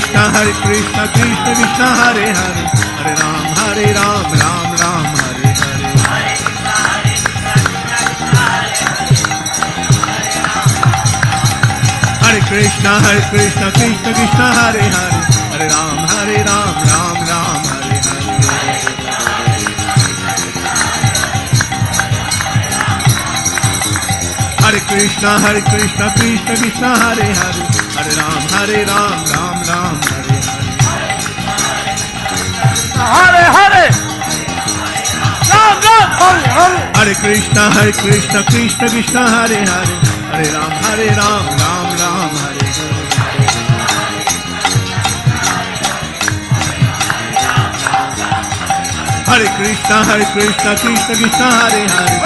Krishna Krishna Krishna Hare Hare, Hare Ram Ram Ram Hare Hare. Hare Krishna Krishna Krishna Hare Hare, Hare Ram Ram Ram Hare Hare. Hare Krishna Krishna Krishna Hare Hare, Hare Ram Ram Ram Hare Hare. Hare Hare, Ram Ram Hare Hare. Hare Krishna Krishna Hare Hare, Hare Ram Ram Ram Hare Hare. Hare Krishna Krishna Hare Hare,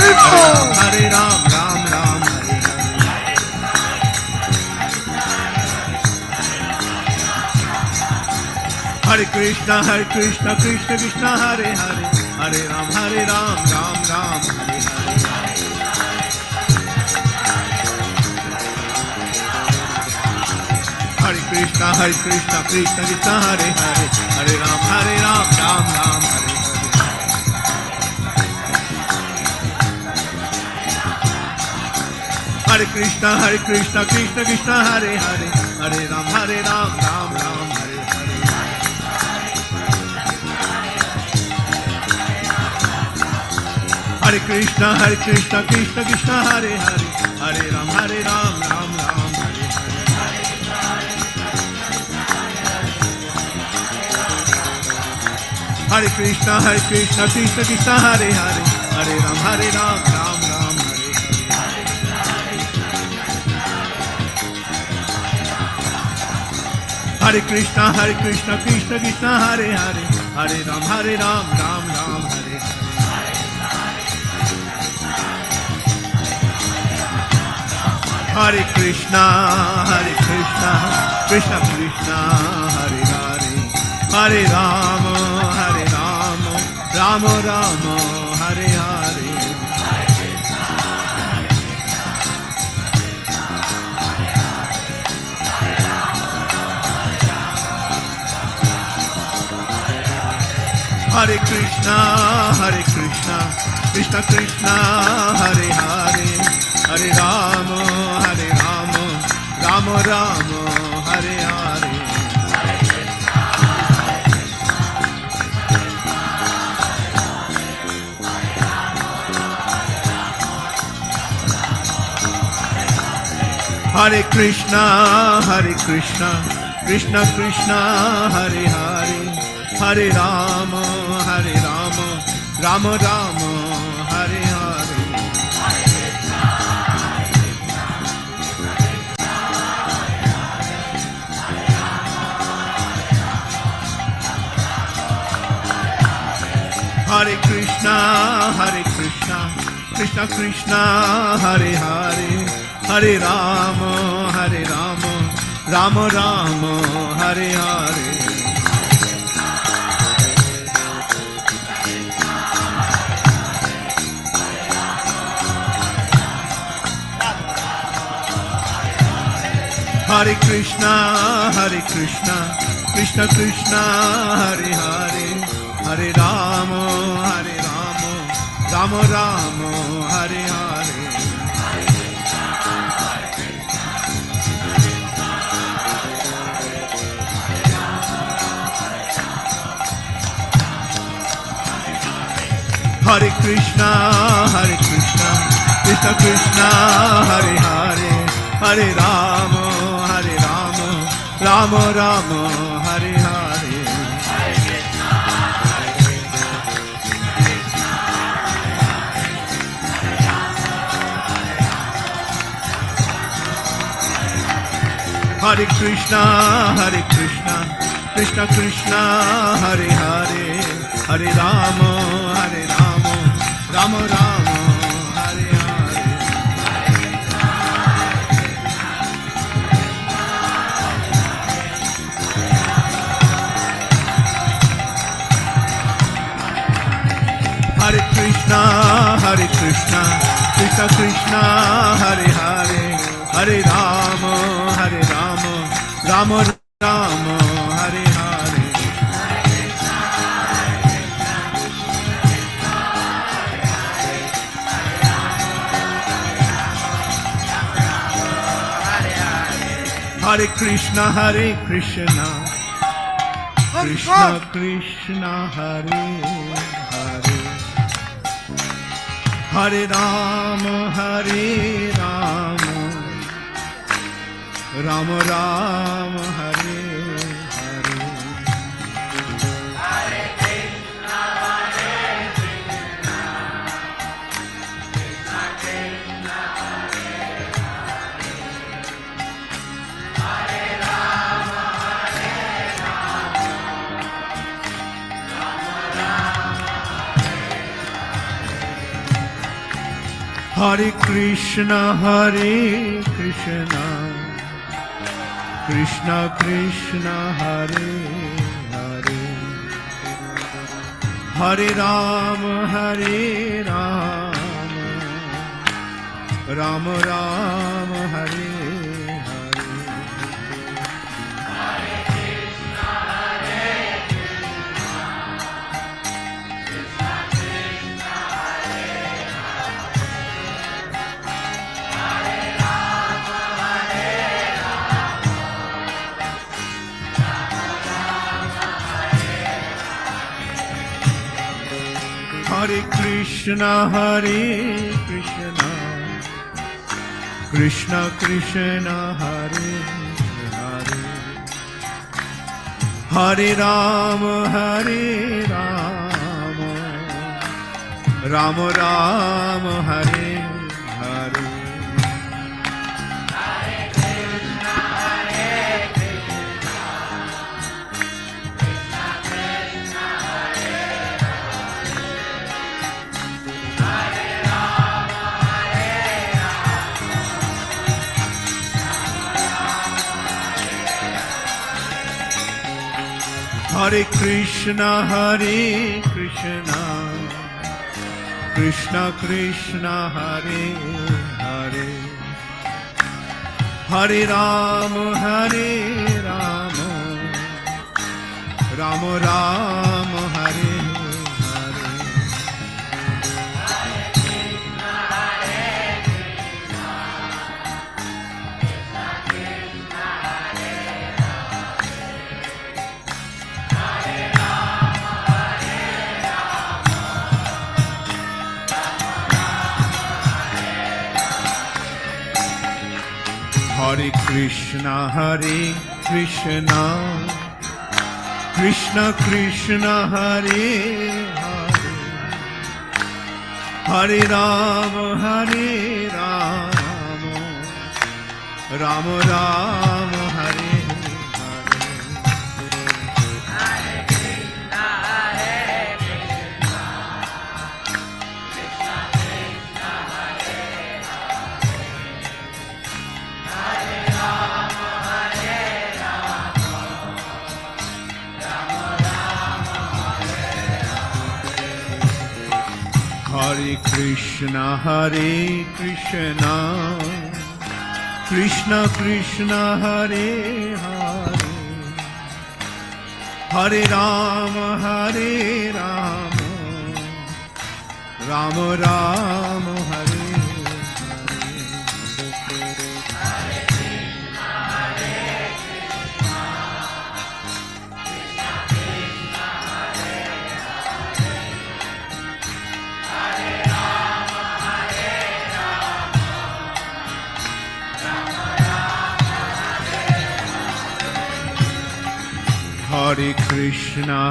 Hare Ram Ram Ram Hare Hare. Hare Krishna Krishna Hare Hare, Hare Ram Ram Ram Hare Hare. Hare Krishna Krishna Hare Hare, Hare Ram Ram Ram Hare Hare. Hare Krishna Krishna Hare Hare, Hare Ram Ram Ram Hare Hare. Hare Krishna Krishna Hare Hare, Hare Ram Ram Ram Hare Hare. Hare Krishna Krishna Hare Hare, Hare Ram Ram Ram Hare Hare. Hare Krishna Krishna Hare Hare, Hare Ram Ram Ram Hare Hare. Hare Krishna Krishna Krishna Hare Hare, Hare Rama Rama Rama Hare Hare. Hare Krishna Krishna Krishna Hare Hare, Hare Rama Rama Rama Hare Hare. Hare Krishna Krishna Krishna Hare Hare, Hare Rama Rama Rama Hare Hare. Hare Krishna Krishna Hare Hare, Hare Rama Rama Rama Hare Hare. Hare Krishna Krishna Hare Hare, Hare Rama Rama Rama Hare Hare. Hare Krishna Krishna Hare Hare, Hare Rama Rama Rama Hare Hare. Hare Krishna Krishna Hare Hare, Hare Rama Rama Rama Hare Hare. Hare Krishna Krishna Hare Hare, Hare Rama Rama Rama Krishna Hare Krishna Krishna Krishna Hare Hare Hare Rama Hare Rama Rama Rama Hare Hare Hare Krishna Krishna Krishna Hare Hare Hare Rama Hare Rama Rama Rama Hare Hare Hare Krishna Krishna Krishna Hare Hare Hare Rama Hare Rama Rama Rama Hare Hare Hare Krishna Krishna Krishna Hare Hare Hare Rama Hare Rama Rama Rama Hare Hare Hare Krishna Krishna Krishna Hare Hare Hare Rama Hare Rama Rama Rama Hare Hare Krishna Krishna Krishna Hare Hare Hare Rama Hare Rama Rama Rama Hare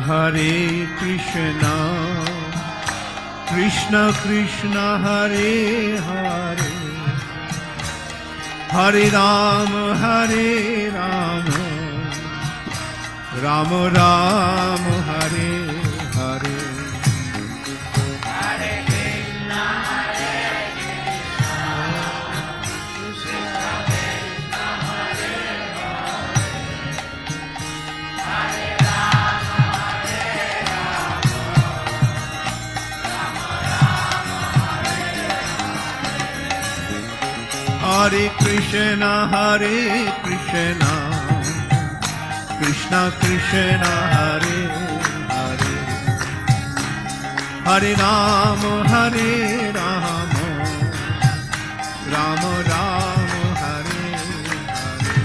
Hare Krishna Krishna Krishna Hare Hare Hare Rama Hare Rama Rama Rama Hare Hare Hare Krishna Krishna Krishna Hare Hare Hare Rama Hare Rama Rama Rama Hare Hare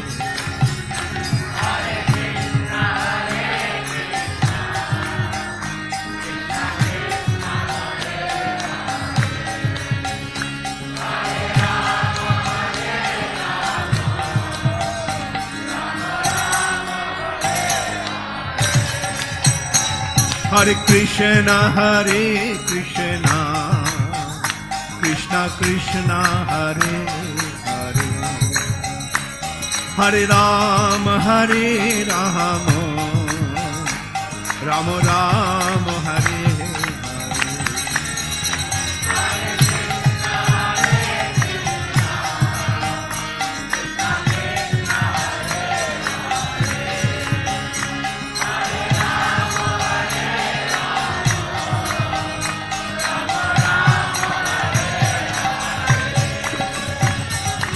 Hare Krishna, Krishna Krishna, Hare Hare, Hare Rama, Rama Rama, Hare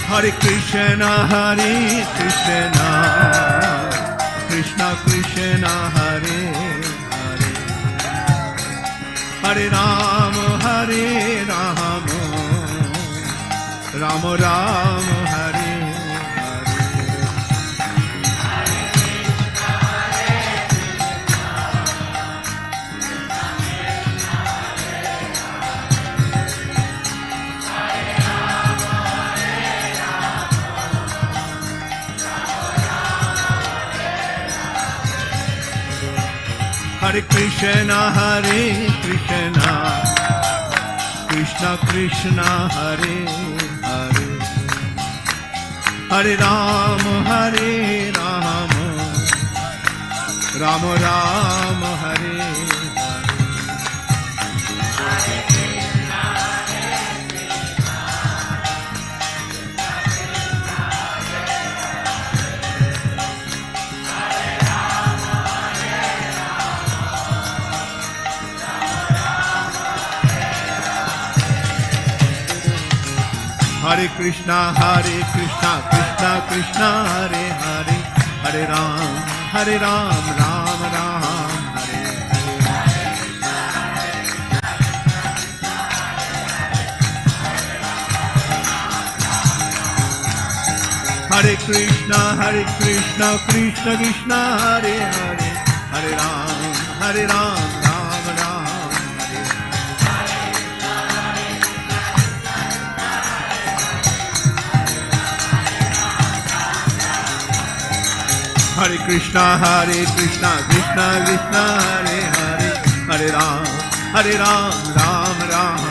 Hare Krishna, Krishna Krishna, Hare Hare, Hare Rama, Rama Rama, Hare Hare Krishna, Krishna Krishna, Hare Hare, Hare Rama, Rama Rama, Hare Hare Krishna, Krishna Krishna, Hare Hare, Hare Ram, Ram Ram, Hare Hare Krishna, Krishna Krishna, Hare Hare, Hare Ram, Ram Ram, Hare Krishna, Krishna Krishna, Hare Hare, Hare Ram, Ram Ram, Hare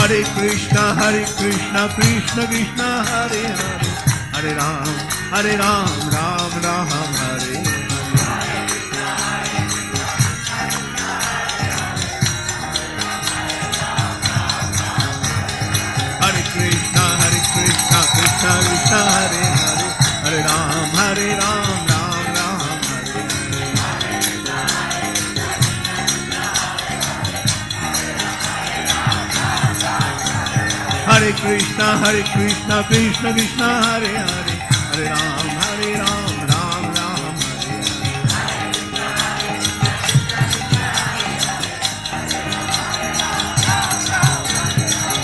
Hare Krishna, Krishna Krishna, Hare Hare, Hare Ram, Ram Ram, Hare Krishna, Krishna Krishna, Hare Hare, Hare Ram, Ram Ram, Hare Hare Krishna, Krishna Krishna, Hare Hare, Hare Ram, Ram Ram,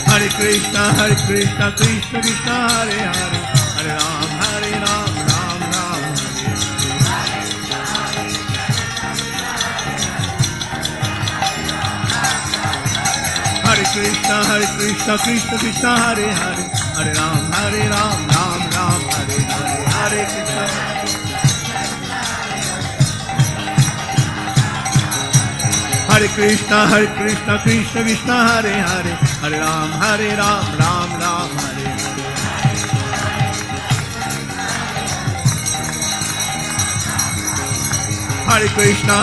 Hare Krishna, Krishna Krishna, Hare Hare, Hare Ram, Ram Ram, Hare Krishna, Krishna Hare Hare, Hare Ram, Ram Ram, Hare Hare, Hare Krishna. Hare Krishna, Krishna Hare Hare, Hare Ram, Ram Ram, Hare Hare. Hare Krishna,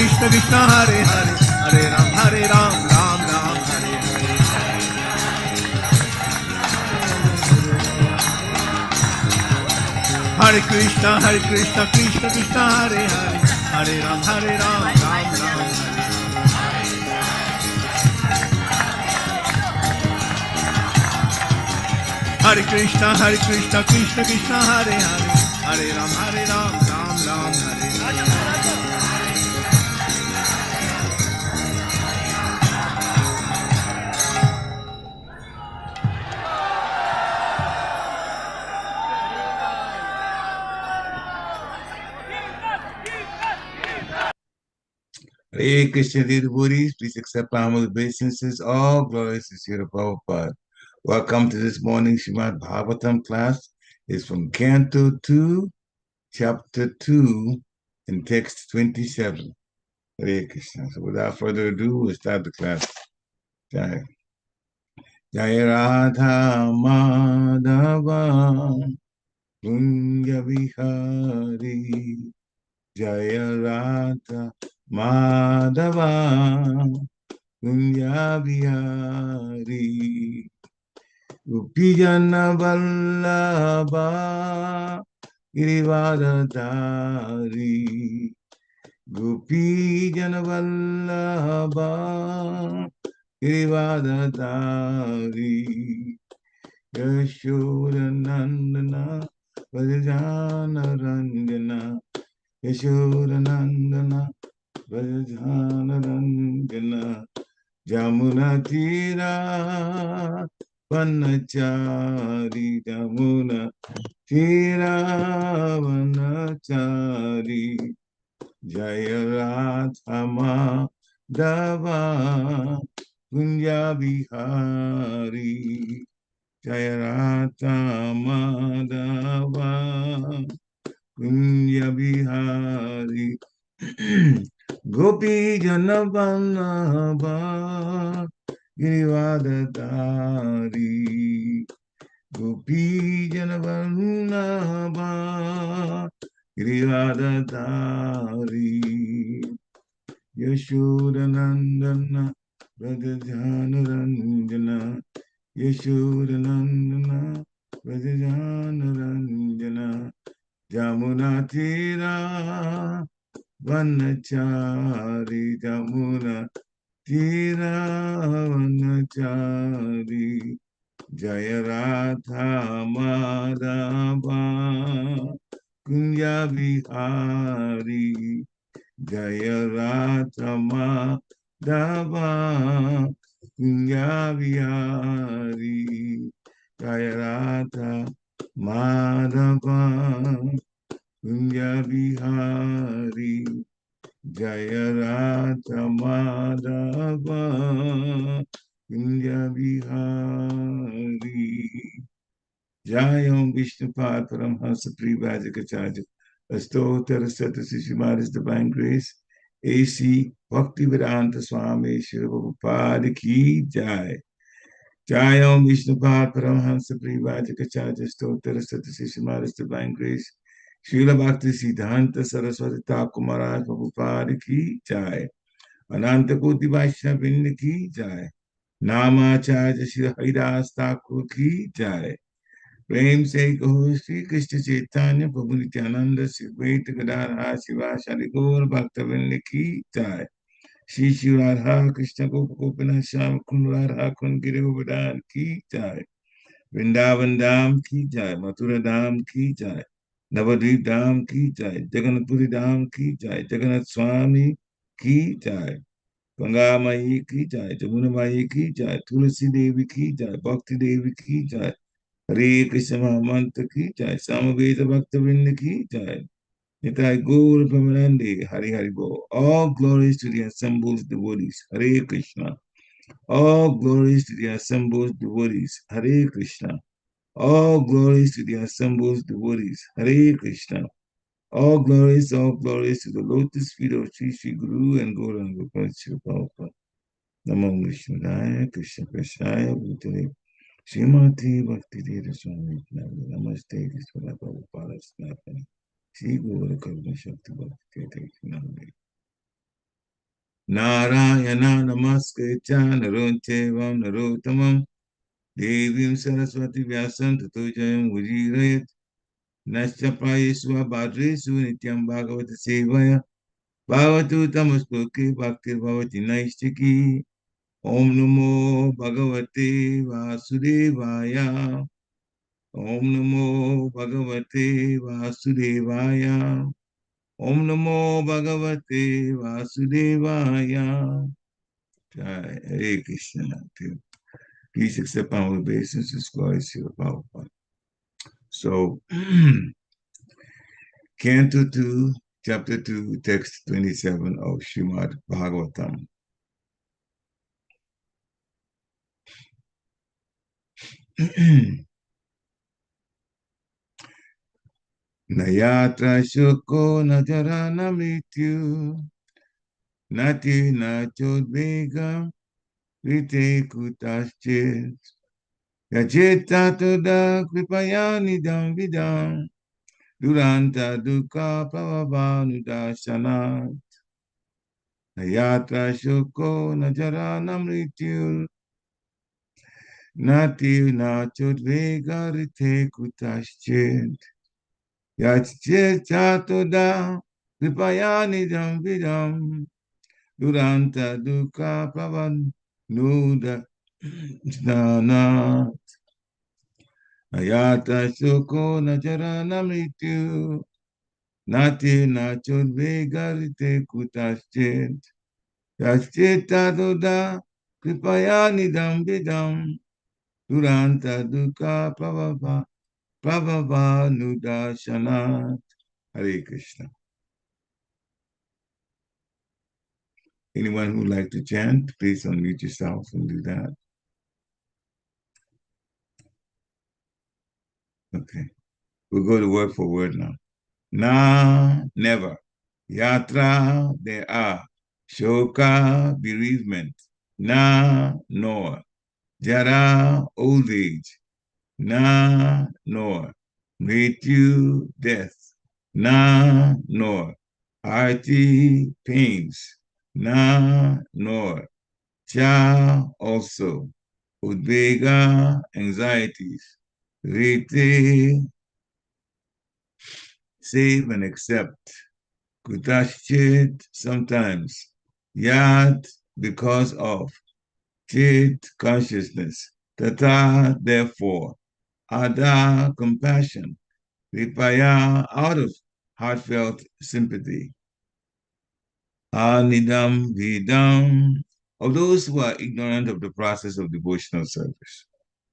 Krishna Hare Hare, Hare Ram, Ram Ram, Hare Hare. Hare Krishna, Krishna Hare Hare, Hare Ram, Ram Ram, Hare Hare Krishna, Krishna Hare Hare, Hare Ram, Ram Ram, Hare Hare. Hare Krishna, dear devotees, please accept our humble obeisances. All glories to Srila Prabhupada. Welcome to this morning's Srimad Bhagavatam class. It's from Canto 2, Chapter 2, and text 27. Hare Krishna. So without further ado, we'll start the class. Jai. Jai Radha Madhava Kunja Vihari. Jai Radha Madhava Kunja Vihari. Gopijana Vallabha Girivardhari. Gopijana Vallabha Girivardhari. Yashodanandana Vrajana Ranjana. Yashodanandana Vrajana Ranjana. Jamuna Tira Vanachari. Jamuna Tira Vanachari. Jaya Radha Madhava Kunja Vihari. Jaya Radha Madhava Kunja Vihari. Gopi Janavallabha Girivardhari. Gopi Janavallabha Girivardhari. Yashodanandana Vrajanaranjana. Yashodanandana Vrajanaranjana. Jamuna Tira Vanachari. Jamuna Tira Vanachari. Jaya Radha Madhava Kunja Vihari. Jaya Radha Madhava Kunja Vihari. Jaya Radha Madhava Kunja Vihari. Jaya Radha Madhava Kunja Vihari. Jayam Vishnupad Paramhansa Privajikacharya. Astottara Satasi Srimadi's Divine Grace. A.C. Bhaktivedanta Swami Shri Prabhupada Ki Jai. Jayam Vishnupad Paramhansa Privajikacharya. Astottara Satasi Srimadi's Divine Grace. Srila Bhakti Siddhanta Saraswati Thakur Maharaj Prabhupada Ki Jai. Ananta Koti Vaishnava Vrinda Ki Jai. Namacharya Shri Haridas Thakur Ki Jai. प्रेम से कहो श्री कृष्ण चैतन्य प्रभु नित्यानंद श्री द्वैत गदाधर शिवासादि गौर भक्तवृंद की जय। श्री शिव राधा कृष्ण गोपिनाथ श्याम कुंड राधा कुंड गिरि गोवर्धन की जय। वृंदावन धाम की जय। मथुरा धाम की जय। नवद्वीप धाम की जय। जगन्नाथपुरी धाम की जय। जगन्नाथ स्वामी की जय। गंगा माई की जय। जमुना माई की जय। तुलसी देवी की जय। भक्ति देवी की जय। हरे कृष्ण महामंत्र की जय। सामवेद भक्त वृंद की जय। Nitai Gaur Premanande. Hari Hari Bo. All glories to the assembled devotees. Hare Krishna. All glories to the assembled devotees. Hare Krishna. All glories to the assembled devotees. Hare Krishna. All glories to the lotus feet of Sri Sri Guru and Gauranga Gopal Sri Prabhupada. Namo Vishnudaya Krishna Krishnaya Bhutale Srimati Bhakti Deva Swami Namaste Krishna Prabhupada Snapani Sri Guru Karma Shakti Bhakti Deva Narayana Namaskritya Naronchevam Narottamam Devim Saraswati Vyasam Tato Jayam Ujirayat Nasya Prayesva Bhadresu Nityam Bhagavata Sevaya Bhavatu Tamasloke Bhakti Bhavati Naistiki Om Namo Bhagavate Vasudevaya Om Namo Bhagavate Vasudevaya Om Namo Bhagavate Vasudevaya. Jai Hare Krishna. Please accept our obeisances, glory to the Prabhupada. So, Canto 2, Chapter 2, Text 27 of Srimad Bhagavatam. Nayatra shoko najarana mrityu nati nachodvega rite kutaschet yajeta toda kripayanidam vidam duranta dukkha pavavanudashanat nayatra shoko najarana mrityu nati nachodvega rite kutaschet Yachetoda Vipayanidam Vidam Duranta Dukkha Pravan Nuda Snana Ayata Soko Najarana Mrityu Nati Nachodvegarite Kutaschet Yachetoda Vipayanidam Vidam Duranta Dukkha Pravava Nuda Shanat Hare Krishna. Anyone who would like to chant, please unmute yourself and do that. Okay. We'll go to word for word now. Na, never. Yatra, there are. Shoka, bereavement. Na, nor. Jara, old age. Na, nor. Mrityu, death. Na, nor. Arti, pains. Na, nor. Cha, also. Udvega, anxieties. Rite, save and accept. Kutaschit, sometimes. Yat, because of. Chit, consciousness. Tata, therefore. Ada, compassion. Vipaya, out of heartfelt sympathy. Anidam, vidam, of those who are ignorant of the process of devotional service.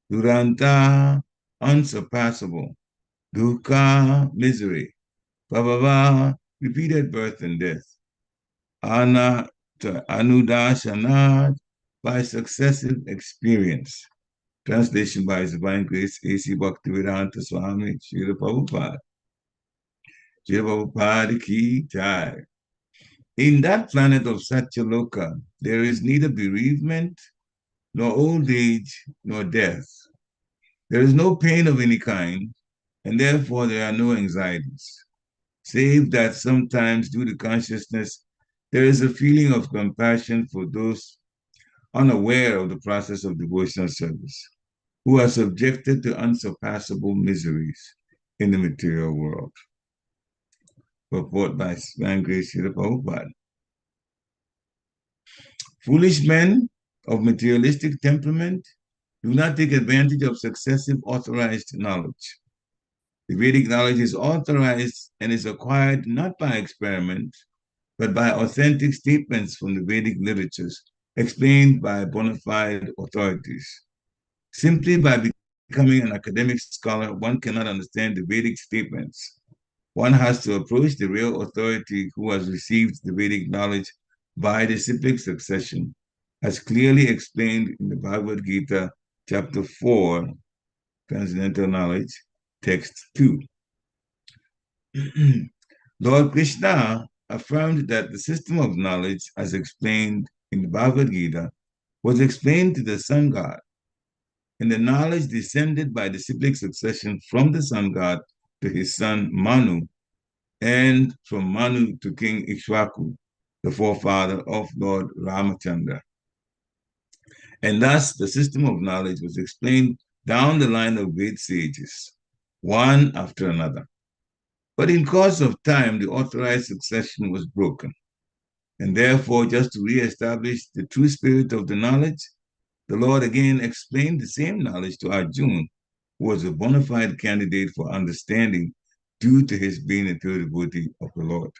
Duranta, unsurpassable. Dukkha, misery. Bhavava, repeated birth and death. Anudashanat, by successive experience. Translation by His Divine Grace A.C. Bhaktivedanta Swami Srila Prabhupada. Srila Prabhupada ki jai. In that planet of Satyaloka, there is neither bereavement, nor old age, nor death. There is no pain of any kind, and therefore there are no anxieties, save that sometimes due to consciousness, there is a feeling of compassion for those unaware of the process of devotional service, who are subjected to unsurpassable miseries in the material world. Report by Svan Grace Srila Prabhupada. Foolish men of materialistic temperament do not take advantage of successive authorized knowledge. The Vedic knowledge is authorized and is acquired not by experiment, but by authentic statements from the Vedic literatures explained by bona fide authorities. Simply by becoming an academic scholar, one cannot understand the Vedic statements. One has to approach the real authority who has received the Vedic knowledge by disciplic succession, as clearly explained in the Bhagavad Gita, chapter 4, Transcendental Knowledge, text 2. Lord Krishna affirmed that the system of knowledge, as explained in the Bhagavad Gita, was explained to the sun god, and the knowledge descended by disciplic succession from the sun god to his son Manu, and from Manu to King Ikshvaku, the forefather of Lord Ramachandra. And thus the system of knowledge was explained down the line of great sages, one after another. But in course of time, the authorized succession was broken. And therefore, just to re-establish the true spirit of the knowledge, the Lord again explained the same knowledge to Arjuna, who was a bona fide candidate for understanding due to his being a pure devotee of the Lord.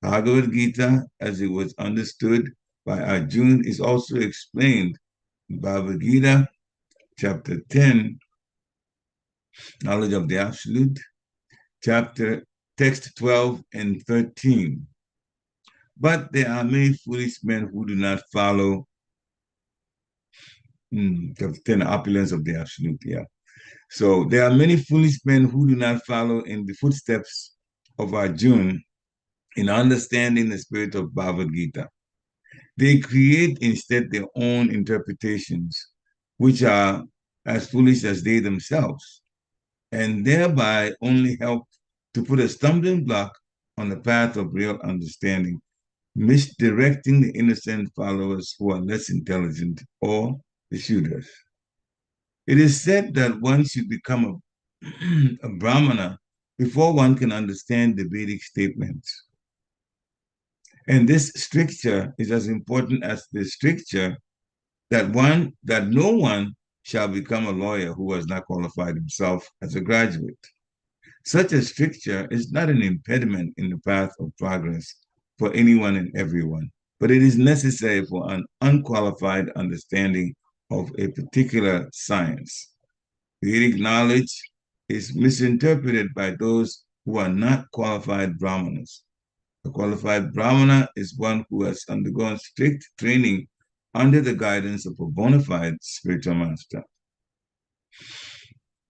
Bhagavad Gita, as it was understood by Arjuna, is also explained in Bhagavad Gita, chapter 10, Knowledge of the Absolute, text 12 and 13. But there are many foolish men who do not follow the opulence of the absolute, yeah. So there are many foolish men who do not follow in the footsteps of Arjuna in understanding the spirit of Bhagavad Gita. They create instead their own interpretations, which are as foolish as they themselves, and thereby only help to put a stumbling block on the path of real understanding, misdirecting the innocent followers who are less intelligent or the shooters. It is said that one should become a Brahmana before one can understand the Vedic statements. And this stricture is as important as the stricture that no one shall become a lawyer who has not qualified himself as a graduate. Such a stricture is not an impediment in the path of progress for anyone and everyone, but it is necessary for an unqualified understanding of a particular science. Vedic knowledge is misinterpreted by those who are not qualified Brahmanas. A qualified Brahmana is one who has undergone strict training under the guidance of a bona fide spiritual master.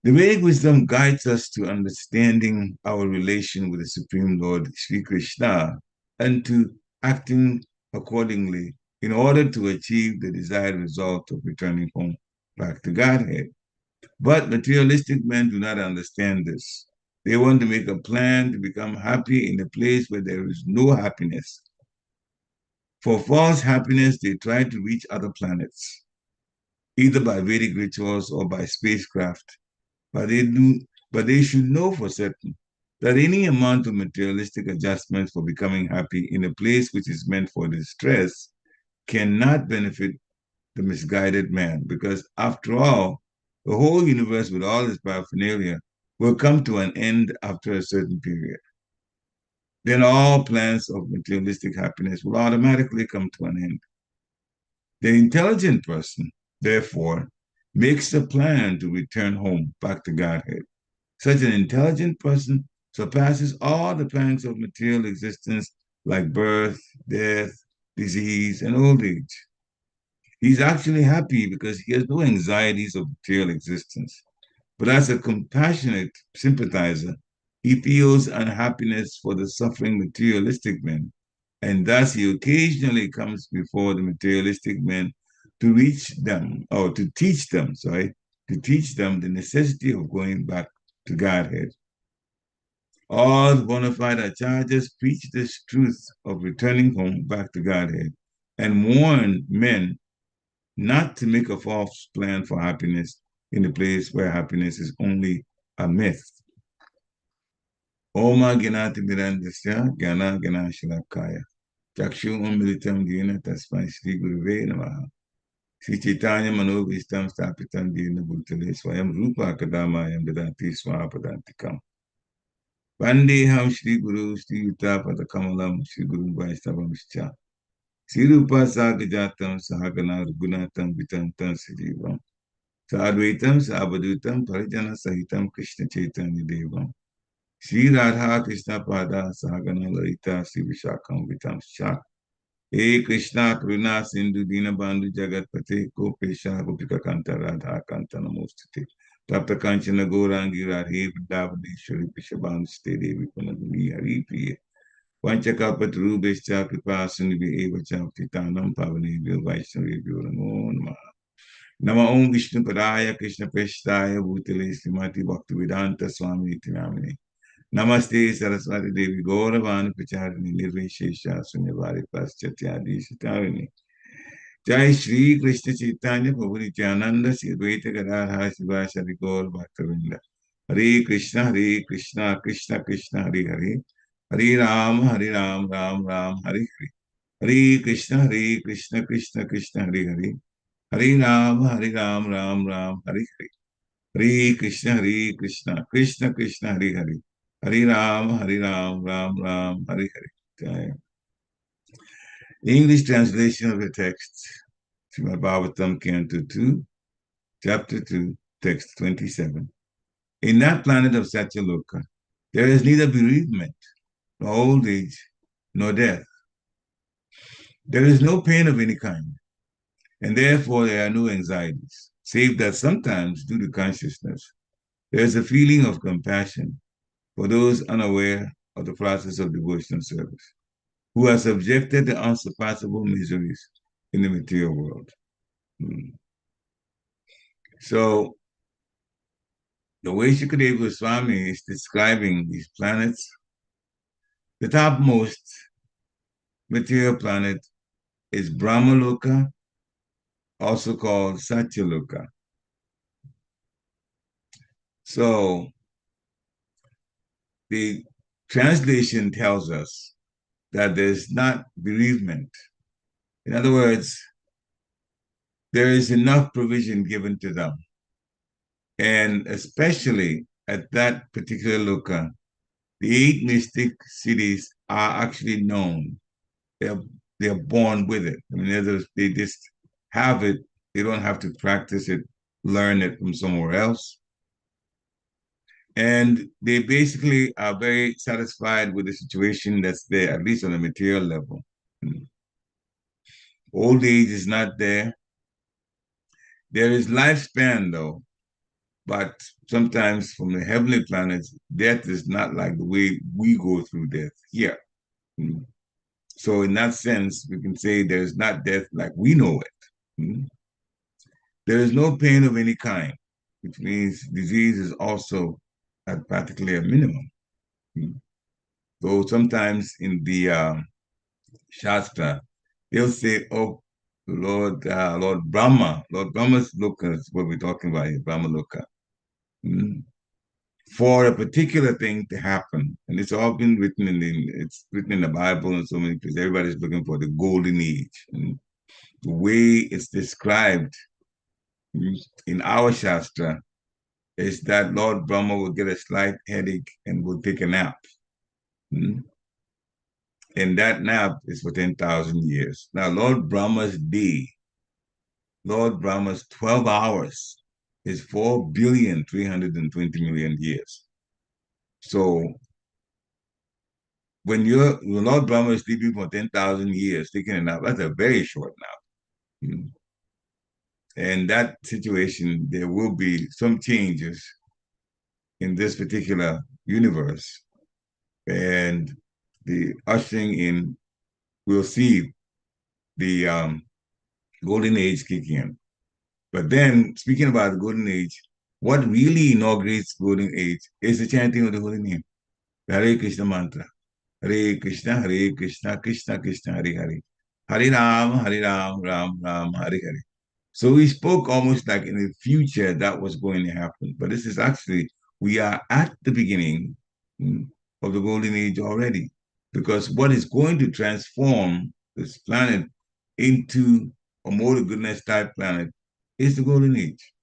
The Vedic wisdom guides us to understanding our relation with the Supreme Lord Sri Krishna and to acting accordingly in order to achieve the desired result of returning home back to Godhead. But materialistic men do not understand this. They want to make a plan to become happy in a place where there is no happiness. For false happiness, they try to reach other planets, either by Vedic rituals or by spacecraft. But they should know for certain that any amount of materialistic adjustments for becoming happy in a place which is meant for distress cannot benefit the misguided man, because after all, the whole universe with all its paraphernalia will come to an end after a certain period. Then all plans of materialistic happiness will automatically come to an end. The intelligent person, therefore, makes a plan to return home back to Godhead. Such an intelligent person surpasses all the pangs of material existence like birth, death, disease, and old age. He's actually happy because he has no anxieties of material existence. But as a compassionate sympathizer, he feels unhappiness for the suffering materialistic men, and thus he occasionally comes before the materialistic men to reach them, or to teach them, to teach them the necessity of going back to Godhead. All bona fide acharyas preach this truth of returning home back to Godhead and warn men not to make a false plan for happiness in a place where happiness is only a myth. Oma Gnati Mirandasya Gana Ganashilakaya. Chakshu Umilitam Dina Tasmai Sri Guruve Namaha. Sri Chaitanya Manobhistam Stapitam Dina Bhutale Swayam Rupa Kadamayam Dadati Swapadantikam. Vandeham Sri Guru Sri Yuta Padakamalam Sri Guru Vaishnavam Scha. Sri Rupa Sagajatam Sahagana Gunatam Vitantam Sijivam. Sadvaitam Sabhadutam Parijana Sahitam Krishna Chaitanya Devam. Sri Radha Krishna Pada Sahagana Lalita Sri Vishakam Vitam Shak. He Krishna Karuna Sindhu Dina Bandhu Jagat Pate Kopesha Gopika Kanta Radha Kanta Namostite. Tapta Kanchana Gorangi Radhe Vridavadeshwari Pishabandhiste Devi Punadumi Hari Priya. Panchakalpatarubhescha Kripa Sindhi Eva Chaptitanam Pavanebhyo Vaishnavebhyo Namo Namaha. Nama Om Vishnu Padaya Krishna Peshtaya Bhutale Srimati Bhaktivedanta Swami Iti Namine. Namaste Saraswati Devi Gauravani Pacharini Nirvishesha Sunyavari Paschatya Shitarini. Jai Shri Krishna Chaitanya Prabhu Nityananda Sri Advaita Gadadhara Sivasari Gaur Bhaktavinda. Hare Krishna Krishna Krishna Hare Hare. Hare Ram, Ram Ram, Hare Hare. Hare Krishna Krishna Krishna Hare Hare. Hare Ram, Ram Ram, Hare Hare. Hare Krishna Krishna Krishna Hare Hare. Hare Ram, Ram Ram, Hare Hare. The English translation of the text, Srimad Bhagavatam, Canto 2, Chapter 2, Text 27. In that planet of Satyaloka, there is neither bereavement, nor old age, nor death. There is no pain of any kind. And therefore, there are no anxieties, save that sometimes, due to consciousness, there is a feeling of compassion for those unaware of the process of devotional service, who are subjected to unsurpassable miseries in the material world. So, the way Shukadeva Goswami is describing these planets, the topmost material planet is Brahmaloka, also called Satyaloka. So the translation tells us that there's not bereavement. In other words, there is enough provision given to them. And especially at that particular loka, the 8 mystic cities are actually known. They're, they're born with it. I mean, they just have it. They don't have to practice it, learn it from somewhere else. And they basically are very satisfied with the situation that's there, at least on a material level. Old age is not there. There is lifespan, though, but sometimes from the heavenly planets, death is not like the way we go through death here. So, in that sense, we can say there's not death like we know it. There is no pain of any kind, which means disease is also at practically a minimum. Though sometimes in the Shastra, they'll say, oh, Lord Brahma's loka is what we're talking about here, Brahma loka. For a particular thing to happen, and it's all been written it's written in the Bible and so many places. Everybody's looking for the golden age. And the way it's described in our Shastra is that Lord Brahma will get a slight headache and will take a nap. And that nap is for 10,000 years. Now, Lord Brahma's 12 hours is 4,320,000,000 years. So when Lord Brahma is sleeping for 10,000 years, taking a nap, that's a very short nap. And that situation, there will be some changes in this particular universe. And the ushering in, we'll see the golden age kick in. But then, speaking about the golden age, what really inaugurates golden age is the chanting of the holy name, the Hare Krishna mantra. Hare Krishna, Krishna Krishna, Hare Hare. Hare Ram, Ram Ram, Hare Hare. So we spoke almost like in the future that was going to happen. But this is actually, we are at the beginning of the golden age already. Because what is going to transform this planet into a more goodness type planet is the golden age.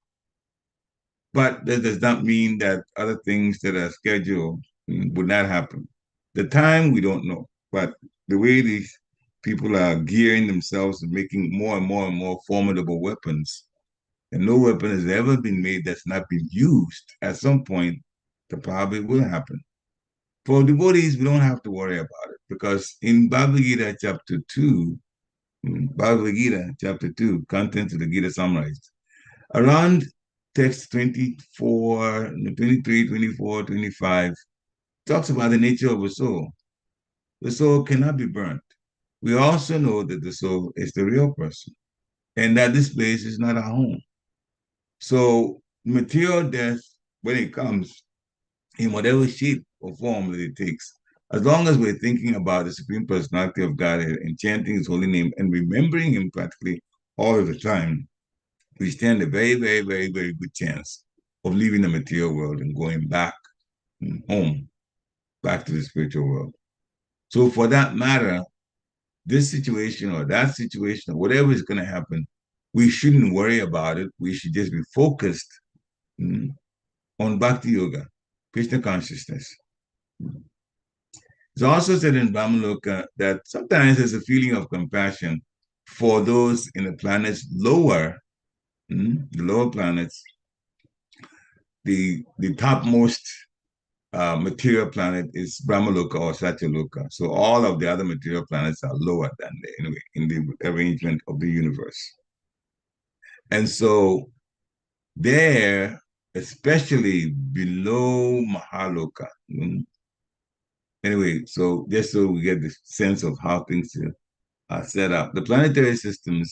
But that does not mean that other things that are scheduled would not happen. The time, we don't know. But the way these people are gearing themselves and making more and more and more formidable weapons, and no weapon has ever been made that's not been used, at some point, the probably will happen. For devotees, we don't have to worry about it because in Bhagavad Gita chapter 2, contents of the Gita summarized, around text 24, 23, 24, 25, talks about the nature of a soul. The soul cannot be burnt. We also know that the soul is the real person and that this place is not our home. So material death, when it comes, in whatever shape or form that it takes, as long as we're thinking about the Supreme Personality of God and chanting His holy name and remembering Him practically all of the time, we stand a very, very, very, very good chance of leaving the material world and going back home, back to the spiritual world. So for that matter, this situation or that situation or whatever is going to happen, we shouldn't worry about it. We should just be focused on Bhakti Yoga, Krishna consciousness. It's also said in Brahmaloka that sometimes there's a feeling of compassion for those in the planets lower, the lower planets, the topmost material planet is Brahmaloka or Satyaloka. So all of the other material planets are lower than they, anyway, in the arrangement of the universe. And so there, especially below Mahaloka. Anyway, so just so we get the sense of how things are set up. The planetary systems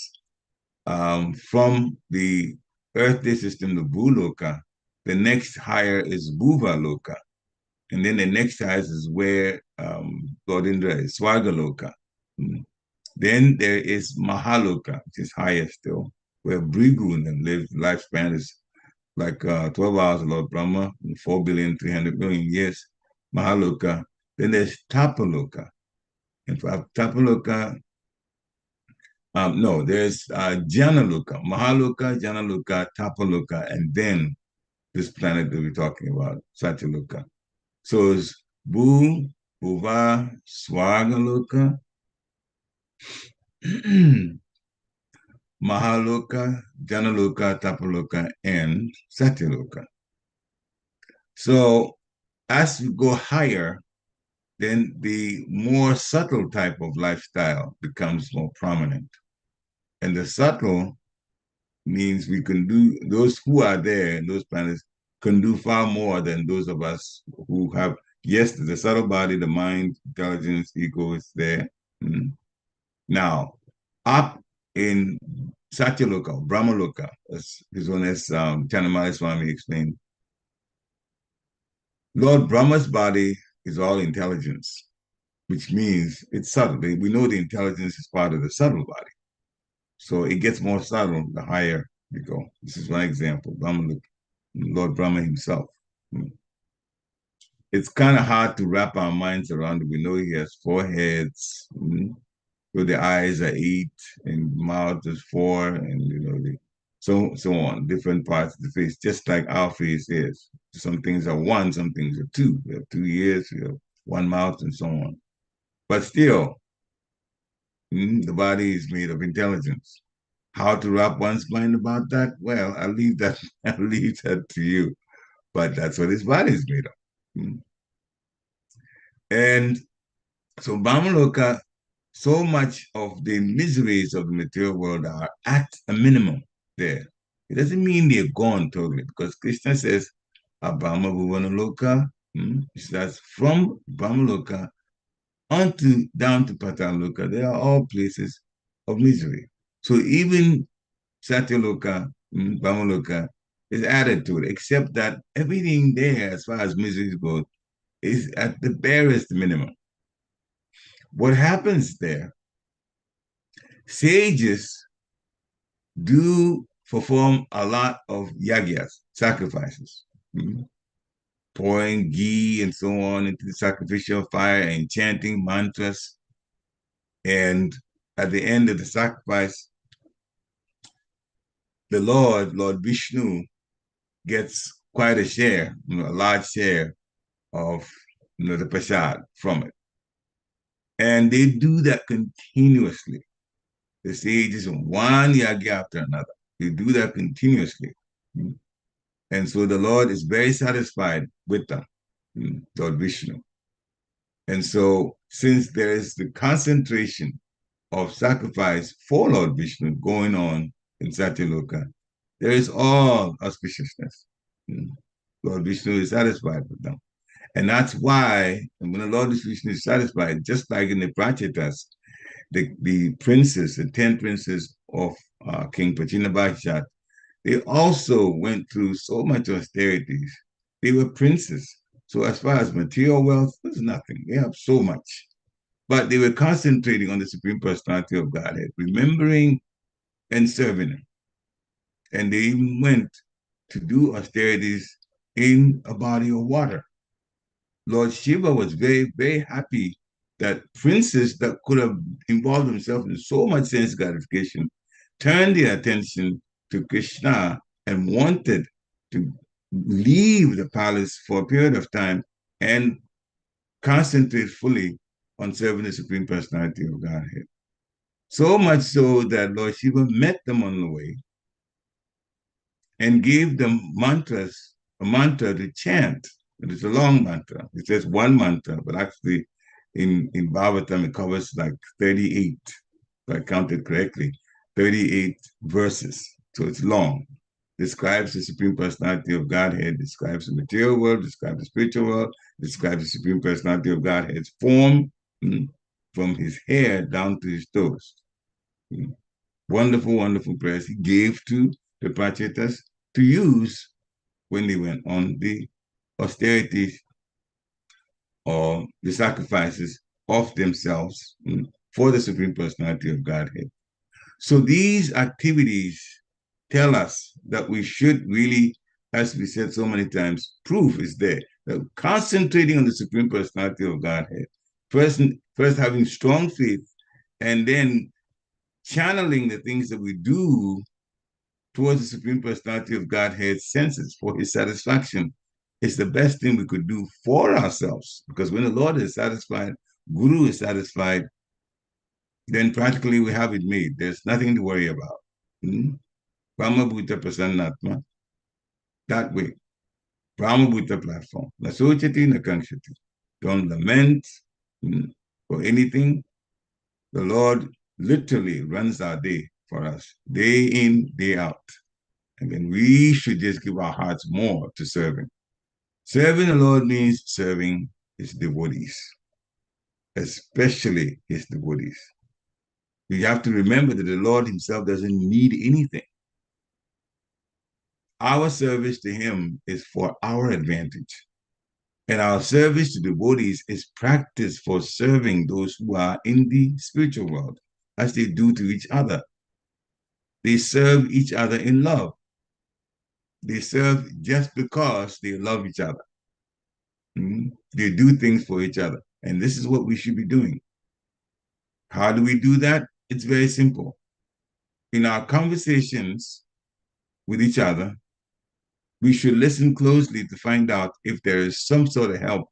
from the earthly system, the Bhuloka, the next higher is Bhuvaloka. And then the next highest is where Lord Indra is, Swargaloka. Then there is Mahaloka, which is higher still, where Brigu lives. Lifespan is like 12 hours, Lord Brahma, 4,300,000,000 years, Mahaloka. Then there's Tapaloka. And for Tapaloka, no, there's Janaloka, Mahaloka, Janaloka, Tapaloka, and then this planet that we're talking about, Satyaloka. So it's Bu, Bhuva, Swagaloka, Mahaloka, Janaloka, Tapaloka, and Satyaloka. So as we go higher, then the more subtle type of lifestyle becomes more prominent. And the subtle means we can do, those who are there in those planets can do far more than those of us who have, yes, the subtle body, the mind, intelligence, ego is there. Now, up in Satyaloka, Brahmaloka, as his one as Chanamali Swami explained, Lord Brahma's body is all intelligence, which means it's subtle. We know the intelligence is part of the subtle body. So it gets more subtle the higher you go. This is one example, Lord Brahma himself. It's kind of hard to wrap our minds around it. We know he has 4 heads, so the eyes are 8, and mouth is 4, and so on, different parts of the face, just like our face is. Some things are 1, some things are 2. We have 2 ears, we have 1 mouth, and so on. But still, the body is made of intelligence. How to wrap one's mind about that? Well, I'll leave that to you. But that's what his body is made of. And so Brahmaloka, so much of the miseries of the material world are at a minimum there. It doesn't mean they're gone totally, because Krishna says, Brahma Bhuvanaloka, that's from Brahmaloka down to Pataloka, they are all places of misery. So even Satyaloka, Brahmaloka is added to it, except that everything there, as far as misery goes, is at the barest minimum. What happens there? Sages do perform a lot of yagyas, sacrifices, pouring ghee and so on into the sacrificial fire and chanting mantras. And at the end of the sacrifice, the Lord Vishnu, gets quite a share, a large share of the prasad from it. And they do that continuously. The sages, one yagya after another, they do that continuously. And so the Lord is very satisfied with them, Lord Vishnu. And so since there is the concentration of sacrifice for Lord Vishnu going on in Satyaloka, there is all auspiciousness. Lord Vishnu is satisfied with them. And that's why, when the Lord Vishnu is satisfied, just like in the Prachetas, the princes, the 10 princes of King Prachinabhakshat, they also went through so much austerities. They were princes. So as far as material wealth, there's nothing. They have so much. But they were concentrating on the Supreme Personality of Godhead, remembering and serving Him. And they even went to do austerities in a body of water. Lord Shiva was very, very happy that princes that could have involved themselves in so much sense gratification turned their attention to Krishna and wanted to leave the palace for a period of time and concentrate fully on serving the Supreme Personality of Godhead. So much so that Lord Shiva met them on the way and gave them mantras, a mantra to chant. It's a long mantra. It says one mantra, but actually in Bhagavatam it covers like 38, if I counted correctly, 38 verses. So it's long. Describes the Supreme Personality of Godhead, describes the material world, describes the spiritual world, describes the Supreme Personality of Godhead's form, from his hair down to his toes. Wonderful, wonderful prayers he gave to the Prachetas to use when they went on the austerities or the sacrifices of themselves for the Supreme Personality of Godhead. So these activities tell us that we should really, as we said so many times, proof is there, that concentrating on the Supreme Personality of Godhead, first having strong faith, and then channeling the things that we do towards the Supreme Personality of Godhead's senses for his satisfaction is the best thing we could do for ourselves. Because when the Lord is satisfied, Guru is satisfied, then practically we have it made. There's nothing to worry about. Brahma Bhuta Prasannatma, that way. Brahma Bhuta platform. Nasochati Nakankshati. Don't lament for anything. The Lord literally runs our day for us, day in, day out. And then we should just give our hearts more to serving. Serving the Lord means serving his devotees, especially his devotees. You have to remember that the Lord himself doesn't need anything. Our service to him is for our advantage. And our service to devotees is practice for serving those who are in the spiritual world, as they do to each other. They serve each other in love. They serve just because they love each other. They do things for each other. And this is what we should be doing. How do we do that? It's very simple. In our conversations with each other, we should listen closely to find out if there is some sort of help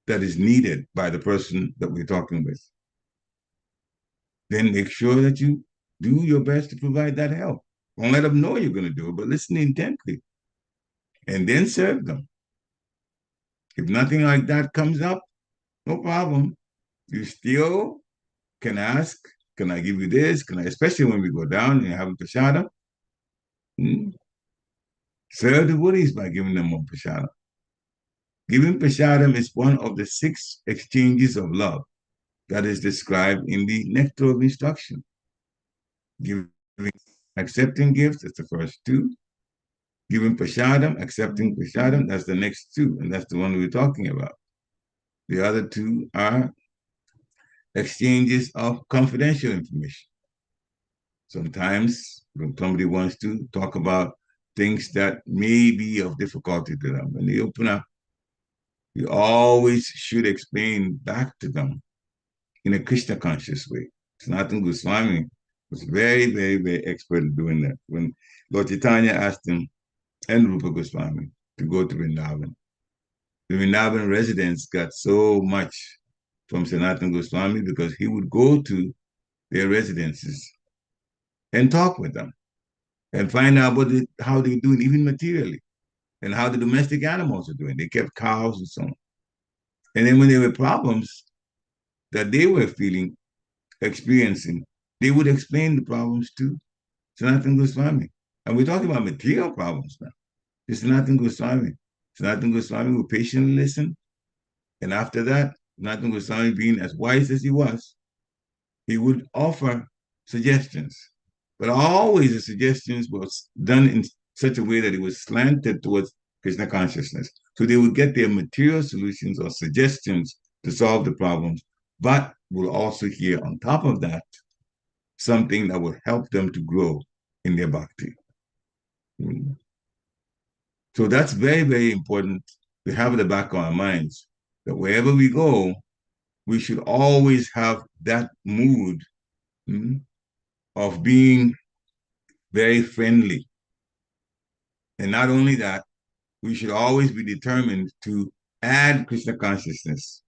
that is needed by the person that we're talking with. Then make sure that you do your best to provide that help. Don't let them know you're going to do it, but listen intently. And then serve them. If nothing like that comes up, no problem. You still can ask, can I give you this? Can I, especially when we go down and have a prashadam? Serve the devotees by giving them more prashadam. Giving prashadam is one of the 6 exchanges of love that is described in the Nectar of Instruction. Giving, accepting gifts, that's the first 2. Giving prashadam, accepting prashadam, that's the next 2, and that's the one we were talking about. The other 2 are exchanges of confidential information. Sometimes when somebody wants to talk about things that may be of difficulty to them, when they open up, you always should explain back to them in a Krishna conscious way. Sanatana Goswami was very, very, very expert in doing that. When Lord Chaitanya asked him and Rupa Goswami to go to Vrindavan, the Vrindavan residents got so much from Sanatana Goswami because he would go to their residences and talk with them and find out how they're doing, even materially, and how the domestic animals are doing. They kept cows and so on. And then when there were problems that they were experiencing, they would explain the problems to Sanatana Goswami. And we're talking about material problems now. It's Sanatana Goswami. Sanatana Goswami would patiently listen. And after that, Sanatana Goswami, being as wise as he was, he would offer suggestions. But always the suggestions was done in such a way that it was slanted towards Krishna consciousness. So they would get their material solutions or suggestions to solve the problems, but will also hear on top of that something that will help them to grow in their bhakti. So that's very, very important to have in the back of our minds, that wherever we go, we should always have that mood of being very friendly. And not only that, we should always be determined to add Krishna consciousness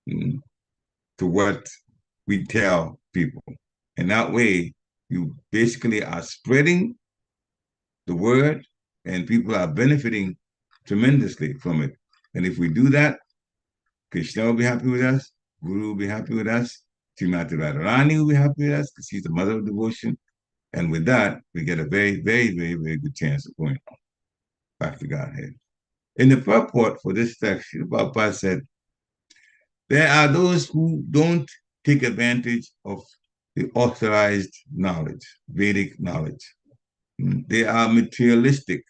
to what we tell people. And that way, you basically are spreading the word and people are benefiting tremendously from it. And if we do that, Krishna will be happy with us, Guru will be happy with us, Srimati Radharani will be happy with us because she's the mother of devotion, And with that, we get a very, very, very, very good chance of going on back to Godhead. In the purport for this section, Prabhupada said, there are those who don't take advantage of the authorized knowledge, Vedic knowledge. They are materialistic.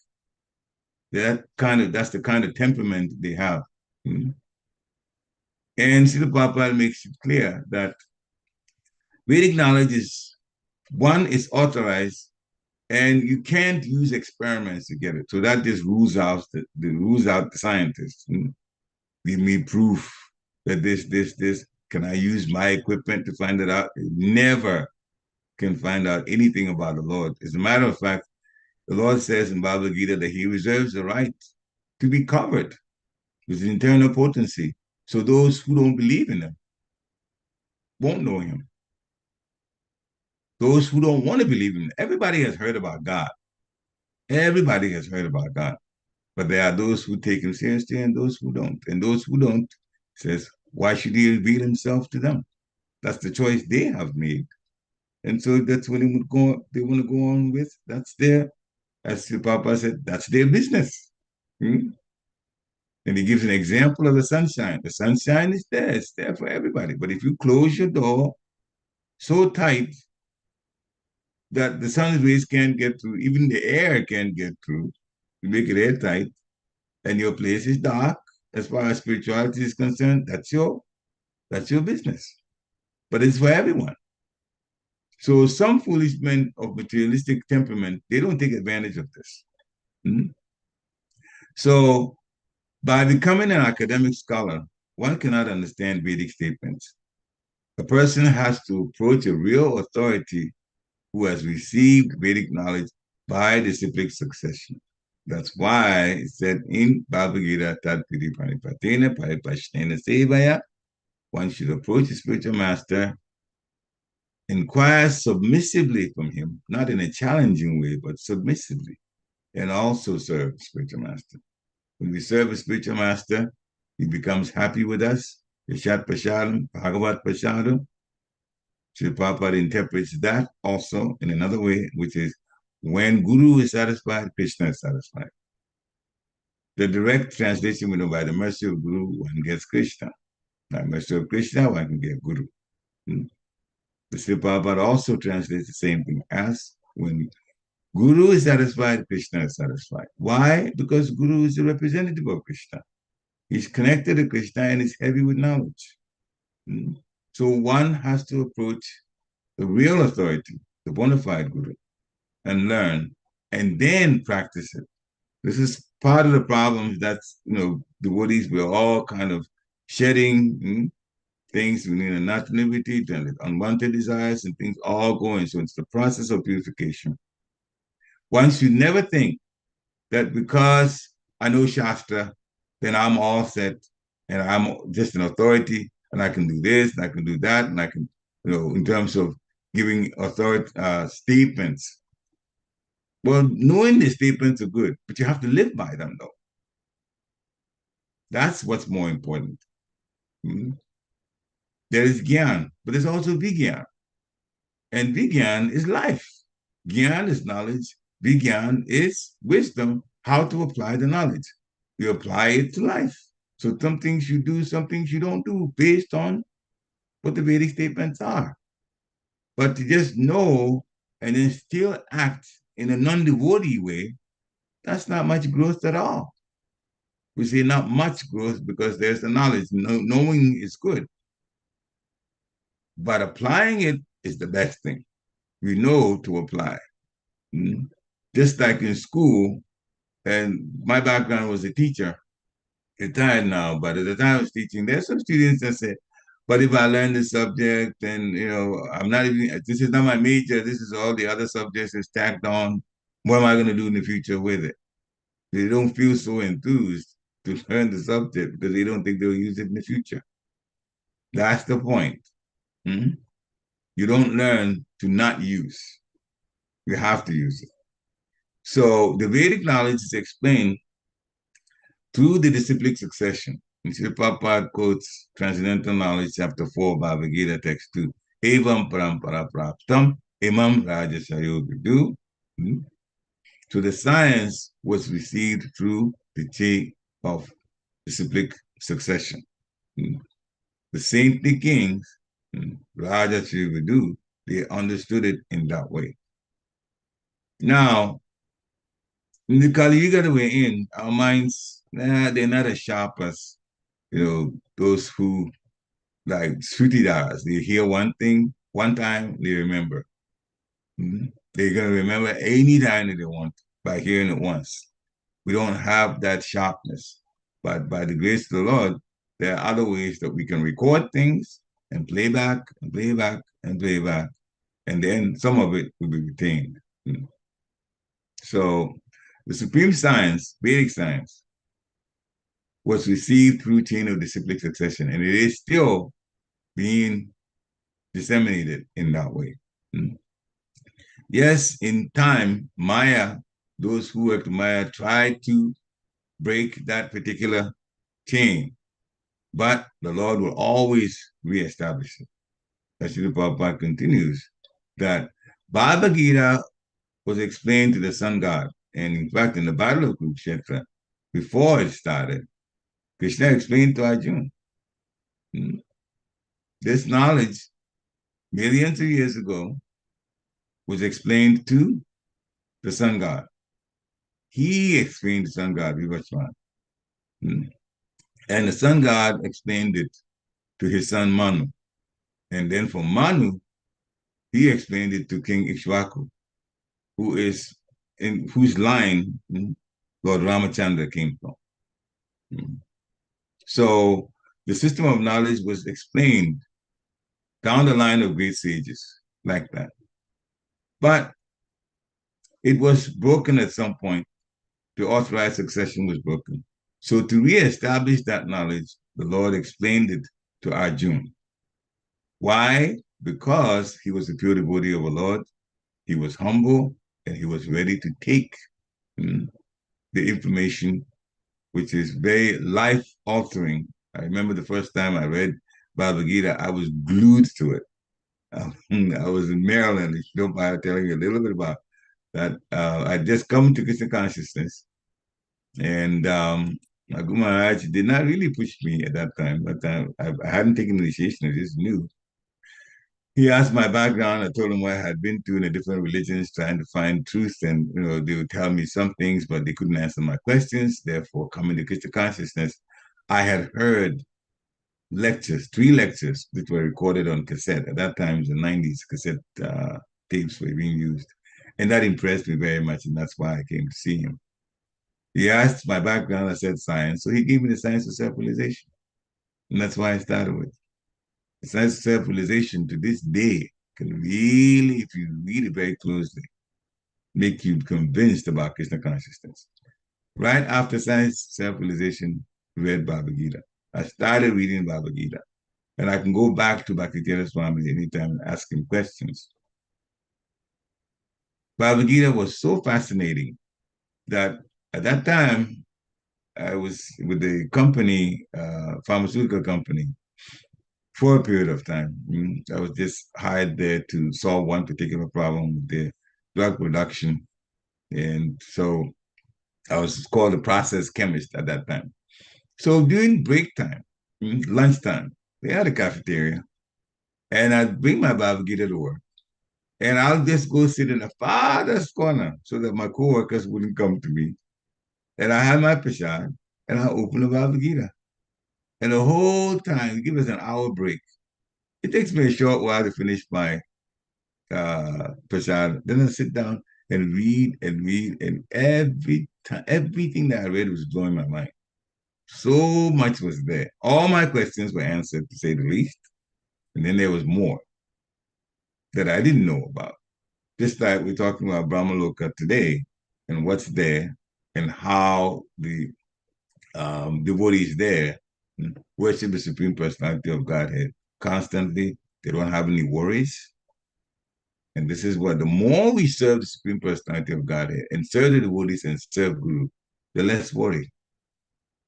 That's the kind of temperament they have. And Srila Prabhupada makes it clear that Vedic knowledge is authorized, and you can't use experiments to get it. So that just rules out the scientists. Give me proof that this. Can I use my equipment to find it out? You never can find out anything about the Lord. As a matter of fact, the Lord says in Bhagavad Gita that he reserves the right to be covered with an internal potency. So those who don't believe in him won't know him. Those who don't want to believe in him, everybody has heard about God. Everybody has heard about God. But there are those who take him seriously and those who don't. And those who don't, says, why should he reveal himself to them? That's the choice they have made. And so that's what they want to go on with. That's as the Papa said, that's their business. And he gives an example of the sunshine. The sunshine is there, it's there for everybody. But if you close your door so tight that the sun's rays can't get through, even the air can't get through, you make it airtight, and your place is dark, as far as spirituality is concerned, that's your business. But it's for everyone. So some foolish men of materialistic temperament, they don't take advantage of this. So by becoming an academic scholar, one cannot understand Vedic statements. A person has to approach a real authority who has received Vedic knowledge by disciplic succession. That's why it said in Bhagavad Gita, Tat Piti Paripatena Paripashnena Sevaya, one should approach a spiritual master, inquire submissively from him, not in a challenging way, but submissively, and also serve the spiritual master. When we serve a spiritual master, he becomes happy with us. Yashat Prashadam, Bhagavat Prashadam. Srila Prabhupada interprets that also in another way, which is when Guru is satisfied, Krishna is satisfied. The direct translation we know, by the mercy of Guru, one gets Krishna. By the mercy of Krishna, one can get Guru. The Srila Prabhupada also translates the same thing as when Guru is satisfied, Krishna is satisfied. Why? Because Guru is the representative of Krishna. He's connected to Krishna and is heavy with knowledge. So one has to approach the real authority, the bona fide Guru, and learn, and then practice it. This is part of the problems that, devotees, we're all kind of shedding things. We need a natural liberty, unwanted desires, and things all going. So it's the process of purification. One should never think that because I know Shastra, then I'm all set and I'm just an authority and I can do this and I can do that and I can, in terms of giving authority statements. Well, knowing the statements are good, but you have to live by them, though. That's what's more important. There is Gyan, but there's also Vigyan. And Vigyan is life. Gyan is knowledge. Vigyan is wisdom, how to apply the knowledge. You apply it to life. So some things you do, some things you don't do based on what the Vedic statements are. But to just know and then still act in a non-devotee way, that's not much growth at all. We say not much growth because there's the knowledge. Knowing is good. But applying it is the best thing. We know to apply. Just like in school, and my background was a teacher, retired now, but at the time I was teaching, there's some students that said, but if I learn this subject, then, I'm not even, this is not my major, this is all the other subjects that's tacked on. What am I going to do in the future with it? They don't feel so enthused to learn the subject because they don't think they'll use it in the future. That's the point. You don't learn to not use. You have to use it. So the Vedic knowledge is explained through the disciplic succession. Srila Prabhupada quotes Transcendental Knowledge, chapter 4, Bhagavad Gita, text 2. Evam parampara praptam, Imam Raja Sayogadu. So the science was received through the chain of disciplic succession. The saintly kings, Raja Sayogadu, they understood it in that way. Now, in the Kali Yuga that we're in, our minds, they're not as sharp as, those who like Sutidas. They hear one thing one time, they remember. They're going to remember any time that they want by hearing it once. We don't have that sharpness. But by the grace of the Lord, there are other ways that we can record things and play back and play back and play back. And then some of it will be retained. So the supreme science, Vedic science, was received through chain of disciplic succession, and it is still being disseminated in that way. Yes, in time, Maya, those who worked Maya tried to break that particular chain, but the Lord will always reestablish it. As Srila Prabhupada continues, that Bhagavad Gita was explained to the sun god. And in fact, in the Battle of Kurukshetra, before it started, Krishna explained to Arjuna, this knowledge, millions of years ago, was explained to the sun god. He explained the sun god, Vivaswan. And the sun god explained it to his son Manu. And then from Manu, he explained it to King Ikshvaku, who is in whose line Lord Ramachandra came from. So the system of knowledge was explained down the line of great sages like that. But it was broken at some point. The authorized succession was broken. So to reestablish that knowledge, the Lord explained it to Arjuna. Why? Because he was a pure devotee of the Lord, he was humble, and he was ready to take the information, which is very life-altering. I remember the first time I read Bhagavad Gita, I was glued to it. I was in Maryland, if you don't mind telling you a little bit about that. I just come to Krishna consciousness, and Guru Maharaj did not really push me at that time, but I hadn't taken initiation, I just knew. He asked my background. I told him what I had been through in the different religions, trying to find truth. And, they would tell me some things, but they couldn't answer my questions. Therefore, coming to Krishna consciousness, I had heard lectures, 3 lectures, which were recorded on cassette. At that time, in the 90s, cassette tapes were being used. And that impressed me very much. And that's why I came to see him. He asked my background. I said science. So he gave me the science of self-realization. And that's why I started with. Science of self-realization to this day can really, if you read it very closely, make you convinced about Krishna consciousness. Right after science self-realization, read Bhagavad Gita. I started reading Bhagavad Gita. And I can go back to Bhakti Swami anytime and ask him questions. Bhagavad Gita was so fascinating that at that time, I was with the company, pharmaceutical company, for a period of time. I was just hired there to solve one particular problem with the drug production. And so I was called a process chemist at that time. So during break time, lunchtime, they had a cafeteria. And I'd bring my Bhagavad Gita to work. And I'll just go sit in the farthest corner so that my coworkers wouldn't come to me. And I had my prasad and I open the Bhagavad Gita. And the whole time, give us an hour break. It takes me a short while to finish my prasad. Then I sit down and read, and everything that I read was blowing my mind. So much was there. All my questions were answered, to say the least. And then there was more that I didn't know about. Just like we're talking about Brahmaloka today and what's there and how the devotees there worship the Supreme Personality of Godhead constantly. They don't have any worries. And this is what, the more we serve the Supreme Personality of Godhead and serve the devotees and serve Guru, the less worry.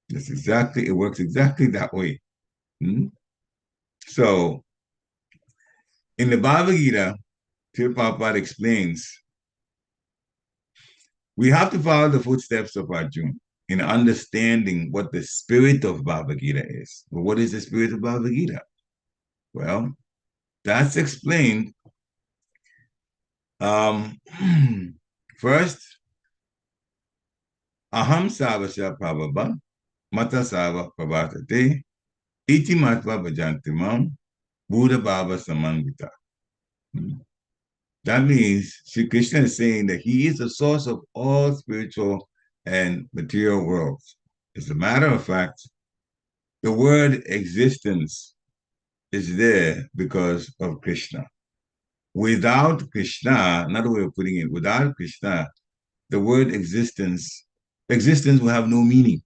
It works exactly that way. So, in the Bhagavad Gita, Till Prabhupada explains, we have to follow the footsteps of Arjuna in understanding what the spirit of Bhagavad Gita is. But what is the spirit of Bhagavad Gita? Well, that's explained. First, Aham Savasya Prabhava, Mata Sava Prabhatate, Iti Matva Bhajantimam, Buddha Bhava Samangita. That means Sri Krishna is saying that he is the source of all spiritual and material worlds. As a matter of fact, the word existence is there because of Krishna. Without Krishna, another way of putting it, without Krishna, the word existence will have no meaning.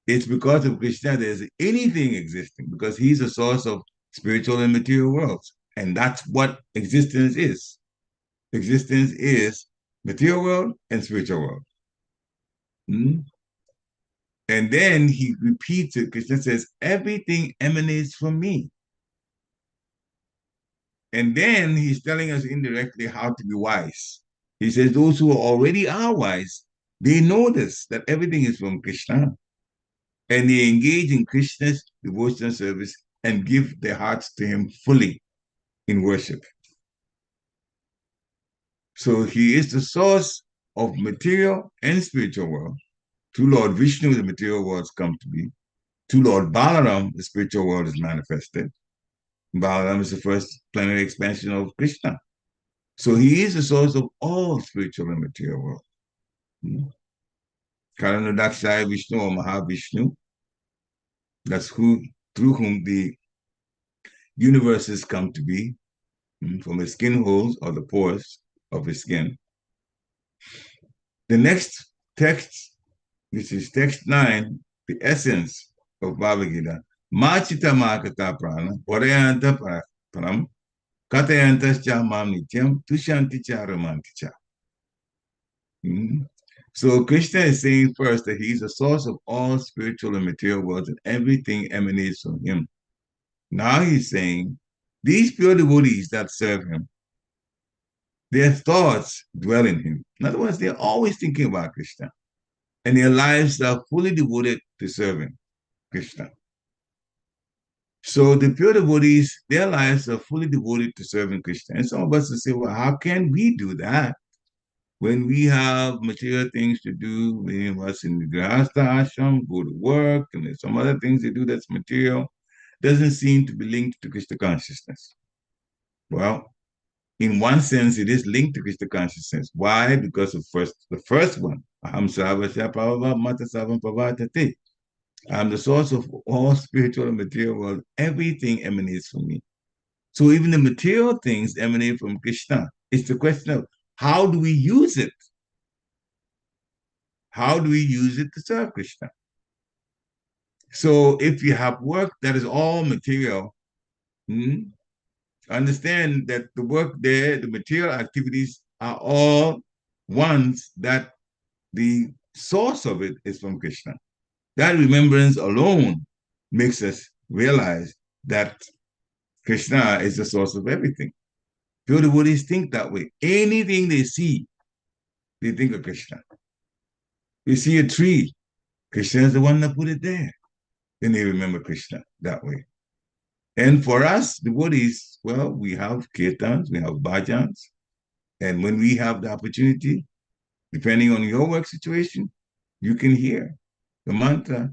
It's because of Krishna there's anything existing, because he's the source of spiritual and material worlds. And that's what existence is. Existence is material world and spiritual world. And then he repeats it. Krishna says, everything emanates from me. And then he's telling us indirectly how to be wise. He says, those who already are wise, they know this, that everything is from Krishna. And they engage in Krishna's devotional service and give their hearts to him fully in worship. So he is the source of material and spiritual world. To Lord Vishnu, the material worlds come to be. To Lord Balaram, the spiritual world is manifested. Balaram is the first plenary expansion of Krishna. So he is the source of all spiritual and material world. Karanodakshaya Vishnu or Mahavishnu, that's through whom the universes come to be, from the skin holes or the pores of his skin. The next text, which is text 9, the essence of Bhagavad Gita, Machita Makata Prana, Parayanta Param, Katayantascha Mam Nityam, Tushanti Cha Ramanti Cha. So Krishna is saying first that he's the source of all spiritual and material worlds and everything emanates from him. Now he's saying these pure devotees that serve him, their thoughts dwell in him. In other words, they're always thinking about Krishna. And their lives are fully devoted to serving Krishna. So the pure devotees, their lives are fully devoted to serving Krishna. And some of us will say, well, how can we do that when we have material things to do? Many of us in the Grihastha ashram go to work, and there's some other things they do that's material. Doesn't seem to be linked to Krishna consciousness. Well, in one sense, it is linked to Krishna consciousness. Why? Because of the first one, Aham Savasya Prabhava Mata Savam Prabhatate. I'm the source of all spiritual and material world. Everything emanates from me. So even the material things emanate from Krishna. It's the question of how do we use it? How do we use it to serve Krishna? So if you have work that is all material, understand that the work there, the material activities are all ones that the source of it is from Krishna. That remembrance alone makes us realize that Krishna is the source of everything. Pure devotees think that way. Anything they see, they think of Krishna. You see a tree, Krishna is the one that put it there. Then they remember Krishna that way. And for us, devotees, well, we have kirtans, we have bhajans. And when we have the opportunity, depending on your work situation, you can hear the mantra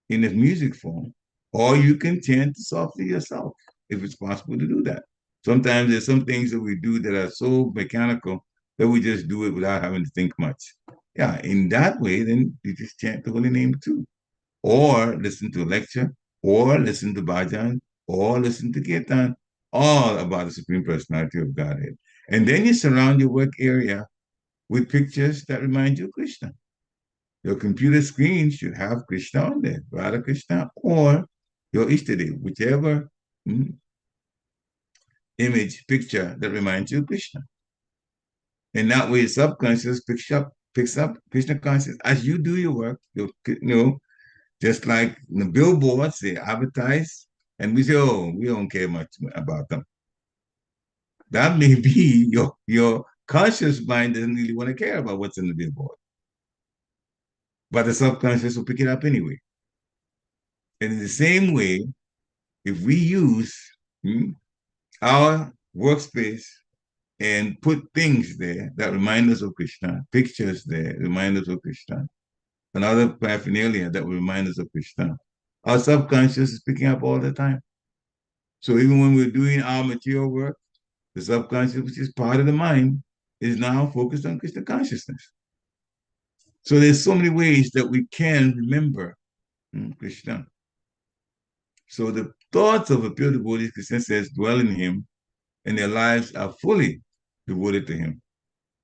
in a music form, or you can chant softly yourself, if it's possible to do that. Sometimes there's some things that we do that are so mechanical that we just do it without having to think much. Yeah, in that way, then you just chant the holy name too. Or listen to a lecture, or listen to bhajan, or listen to kirtan, all about the Supreme Personality of Godhead. And then you surround your work area with pictures that remind you of Krishna. Your computer screen should have Krishna on there, Radha Krishna, or your Ishtadev, whichever image, picture that reminds you of Krishna. And that way, subconscious picks up Krishna consciousness as you do your work. Just like the billboards, they advertise, and we say, oh, we don't care much about them. That may be your conscious mind doesn't really want to care about what's in the billboard. But the subconscious will pick it up anyway. And in the same way, if we use our workspace and put things there that remind us of Krishna, pictures there remind us of Krishna, and other paraphernalia that will remind us of Krishna, our subconscious is picking up all the time. So even when we're doing our material work, the subconscious, which is part of the mind, is now focused on Krishna consciousness. So there's so many ways that we can remember Krishna. So the thoughts of a pure devotee, Krishna says, dwell in him, and their lives are fully devoted to him.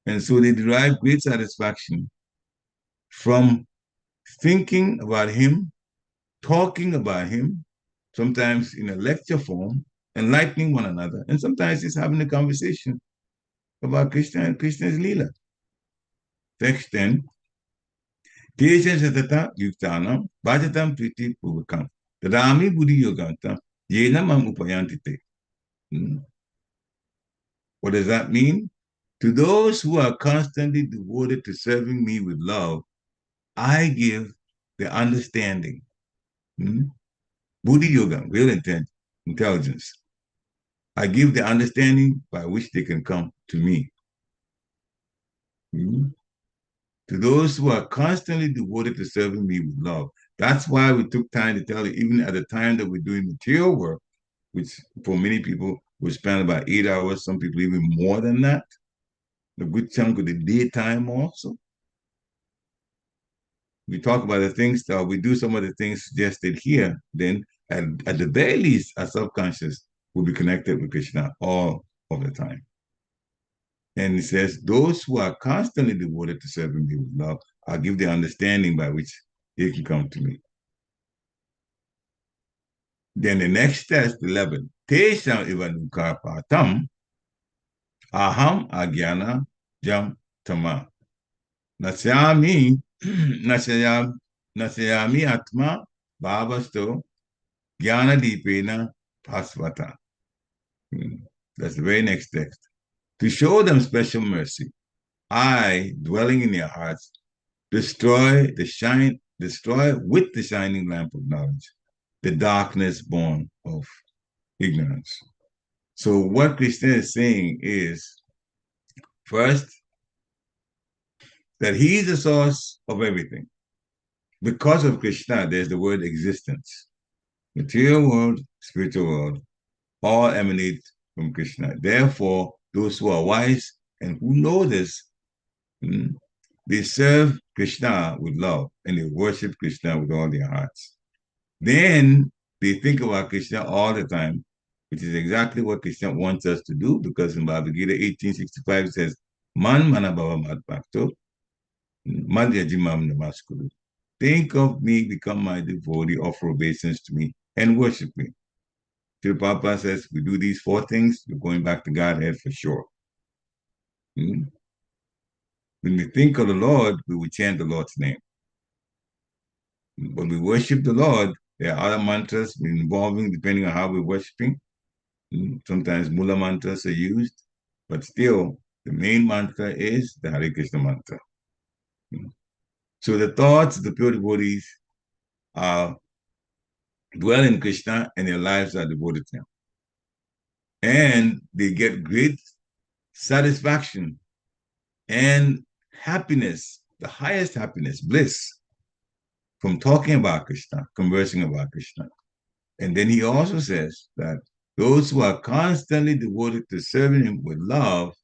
And so they derive great satisfaction from thinking about him, talking about him, sometimes in a lecture form, enlightening one another, and sometimes just having a conversation about Krishna and Krishna's Leela. Text 10. Teja Satata Yuktanam Bhajatam Priti Puvakam Tadami Buddhi Yogantam Yena Mam Upayantite. What does that mean? To those who are constantly devoted to serving me with love, I give the understanding. Buddhi Yoga, real intelligence. I give the understanding by which they can come to me. To those who are constantly devoted to serving me with love. That's why we took time to tell you, even at the time that we're doing material work, which for many people will spend about 8 hours, some people even more than that, a good chunk of the daytime also. We talk about the things that we do some of the things suggested here, then at the very least, our subconscious will be connected with Krishna all of the time. And he says, those who are constantly devoted to serving me with love, I'll give the understanding by which they can come to me. Then the next test, 11. Tesham ivanukar patam aham agyana jam tama. Nasyami atma bhavasto jnana deepena pasvata. That's the very next text. To show them special mercy, I, dwelling in their hearts, destroy with the shining lamp of knowledge, the darkness born of ignorance. So what Krishna is saying is, first, that he is the source of everything. Because of Krishna, there's the word existence. Material world, spiritual world, all emanate from Krishna. Therefore, those who are wise and who know this, they serve Krishna with love and they worship Krishna with all their hearts. Then they think about Krishna all the time, which is exactly what Krishna wants us to do, because in Bhagavad Gita 1865 it says, Man manabhava mad bhakto, mad yajimam namaskuru. Think of me, become my devotee, offer obeisance to me, and worship me. Till Prabhupada says, we do these 4 things, we're going back to Godhead for sure. When we think of the Lord, we will chant the Lord's name. When we worship the Lord, there are other mantras involving, depending on how we're worshiping. Sometimes mula mantras are used, but still, the main mantra is the Hare Krishna mantra. So the thoughts of the pure devotees are dwell in Krishna and their lives are devoted to him. And they get great satisfaction and happiness, the highest happiness, bliss, from talking about Krishna, conversing about Krishna. And then he also says that those who are constantly devoted to serving him with love,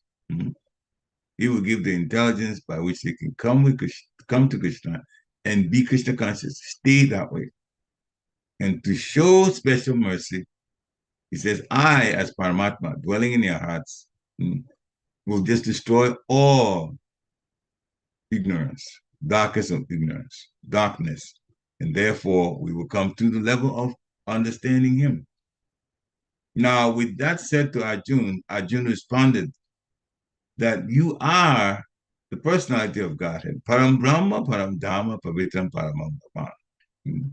he will give the intelligence by which they can come to Krishna and be Krishna conscious, stay that way. And to show special mercy, he says, I, as Paramatma, dwelling in your hearts, will just destroy all ignorance, darkness of ignorance, darkness. And therefore, we will come to the level of understanding him. Now, with that said to Arjun, Arjun responded that you are the personality of Godhead. Param Brahma, Param Dhamma, Pavitram, Paramam Bhavan.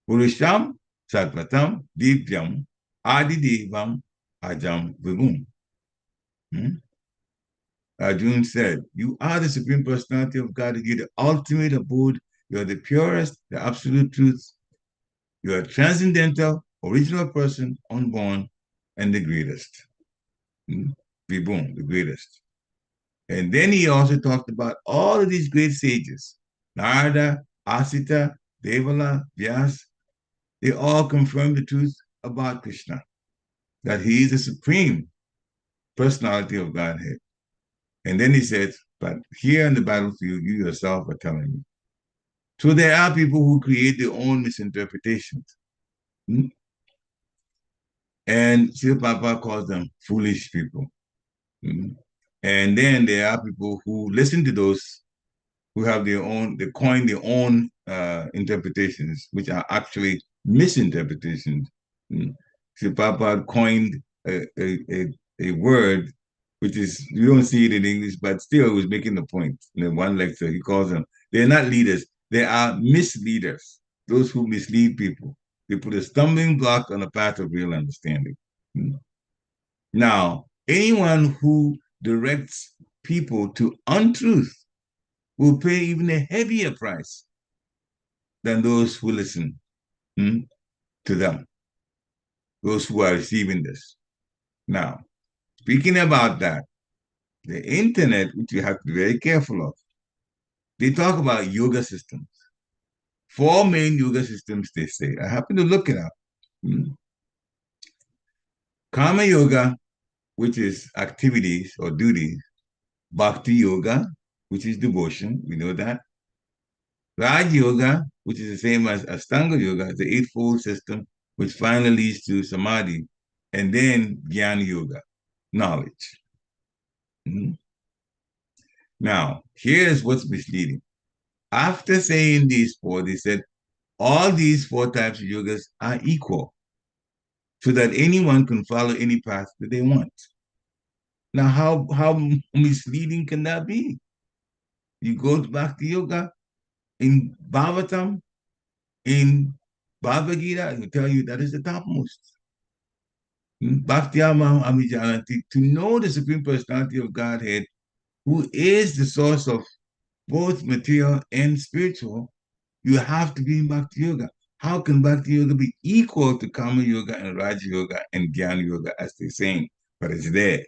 Purusham, Sattvatam, Divyam, Adi Devam, Ajam Vibhum. Hmm? Arjuna said, "You are the Supreme Personality of God. You're the ultimate abode. You're the purest, the absolute truth. You're a transcendental, original person, unborn, and the greatest. Hmm? Vibhum, the greatest." And then he also talked about all of these great sages, Narada, Asita, Devala, Vyas. They all confirmed the truth about Krishna, that he is the supreme personality of Godhead. And then he said, but here in the battlefield, you yourself are telling me. So there are people who create their own misinterpretations. Hmm? And Sri Papa calls them foolish people. Hmm? And then there are people who listen to those who have their own, they coin their own interpretations, which are actually misinterpretations. Mm. So Papa coined a word which is, you don't see it in English, but still it was making the point. In one lecture, he calls them, they're not leaders, they are misleaders, those who mislead people. They put a stumbling block on the path of real understanding. Mm. Now, anyone who directs people to untruth will pay even a heavier price than those who listen to them, those who are receiving this. Now, speaking about that, the internet, which you have to be very careful of, they talk about yoga systems. Four main yoga systems, they say. I happen to look it up. Karma yoga, which is activities or duties. Bhakti yoga, which is devotion. We know that. Raj Yoga, which is the same as Astanga Yoga, the eightfold system, which finally leads to Samadhi, and then Jnana Yoga, knowledge. Mm-hmm. Now, here's what's misleading. After saying these four, they said all these four types of yogas are equal, so that anyone can follow any path that they want. Now, how misleading can that be? You go to Bhakti Yoga in Bhavatam, in Bhagavad Gita, it will tell you that is the topmost. Bhaktiamam Amijanati, to know the Supreme Personality of Godhead, who is the source of both material and spiritual, you have to be in Bhakti Yoga. How can Bhakti Yoga be equal to Kama Yoga and Raja Yoga and Jnana Yoga, as they're saying? But it's there.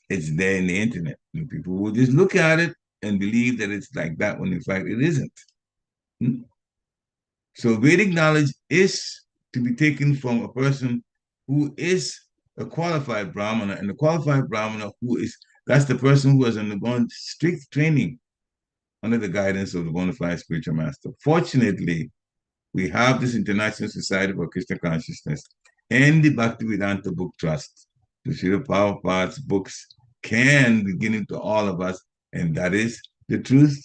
It's there in the internet. And people will just look at it and believe that it's like that when in fact it isn't. So Vedic knowledge is to be taken from a person who is a qualified Brahmana, and the qualified Brahmana that's the person who has undergone strict training under the guidance of the bona fide spiritual master. Fortunately, we have this International Society for Krishna Consciousness and the Bhaktivedanta Book Trust. The Srila Prabhupada's books can be given to all of us, and that is the truth.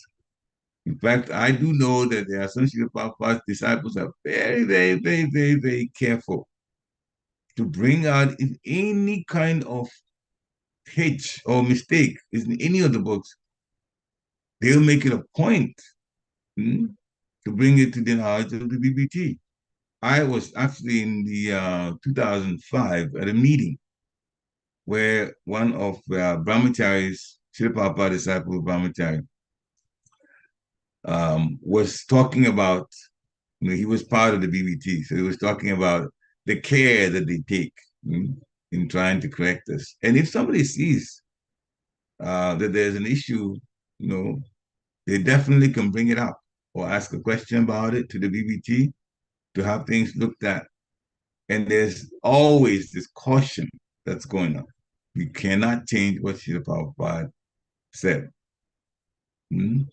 In fact, I do know that there are some Srila Prabhupada's disciples are very, very, very, very, very careful to bring out if any kind of hitch or mistake is in any of the books, they'll make it a point to bring it to the knowledge of the BBT. I was actually in the 2005 at a meeting where one of Brahmacharis, Srila Prabhupada disciple Brahmachari, was talking about, he was part of the BBT, so he was talking about the care that they take in trying to correct us. And if somebody sees that there's an issue, they definitely can bring it up or ask a question about it to the BBT to have things looked at. And there's always this caution that's going on. We cannot change what Srila Prabhupada said. And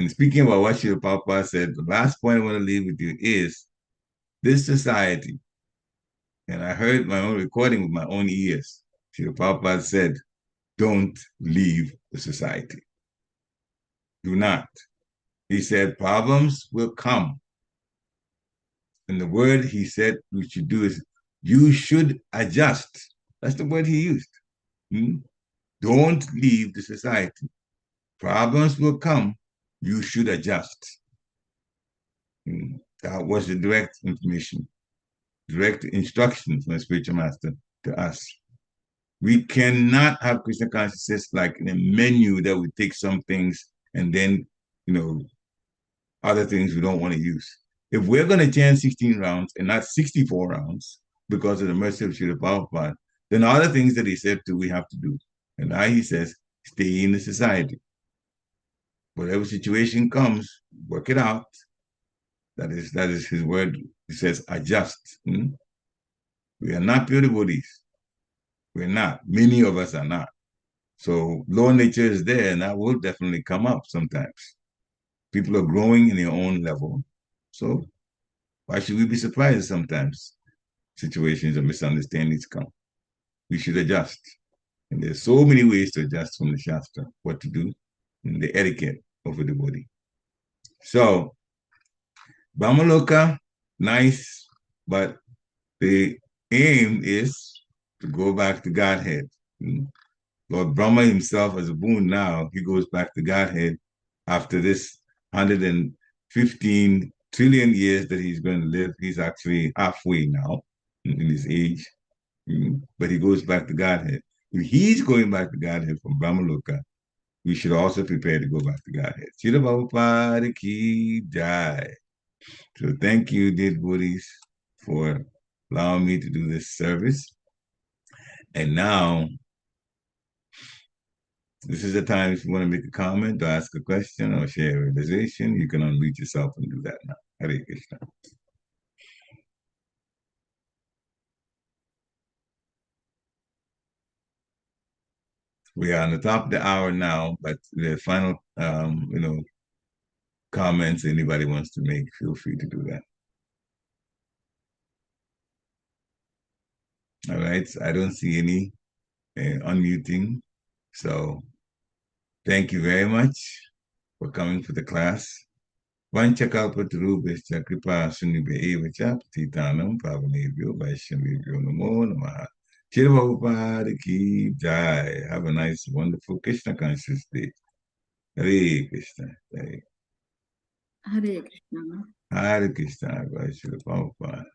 speaking about what Srila Prabhupada said, the last point I want to leave with you is this society, and I heard my own recording with my own ears. Srila Prabhupada said, don't leave the society. Do not. He said, problems will come. And the word he said we should do is, you should adjust. That's the word he used. Don't leave the society. Problems will come. You should adjust. That was the direct information, direct instruction from the spiritual master to us. We cannot have Krishna consciousness like in a menu that we take some things and then, other things we don't want to use. If we're going to chant 16 rounds and not 64 rounds because of the mercy of Srila Prabhupada, then other things that he said to we have to do. And now he says, stay in the society. Whatever situation comes, work it out. That is his word. He says, adjust. We are not pure devotees. We're not. Many of us are not. So lower nature is there, and that will definitely come up sometimes. People are growing in their own level. So why should we be surprised sometimes situations or misunderstandings come? We should adjust. And there's so many ways to adjust from the Shastra, what to do, and the etiquette of a devotee. So, Brahmaloka, nice, but the aim is to go back to Godhead. Lord Brahma himself, as a boon now, he goes back to Godhead after this 115 trillion years that he's going to live. He's actually halfway now in his age, but he goes back to Godhead. If he's going back to Godhead from Brahmaloka, we should also prepare to go back to Godhead. Srila Prabhupada ki jai. So thank you, dear devotees, for allowing me to do this service. And now, this is the time if you want to make a comment or ask a question or share a realization, you can unmute yourself and do that now. Hare Krishna. We are on the top of the hour now, but the final, comments anybody wants to make, feel free to do that. All right, so I don't see any unmuting. So thank you very much for coming for the class. Vanchakalpatarubhascha kripa sunibhya evacha patitanam pavanebhyo vaishnavebhyo namo namaha. Shri Prabhupada ki jai. Have a nice, wonderful Krishna conscious day. Hare Krishna. Hare Hare Krishna. Hare Krishna. Shri Prabhupada.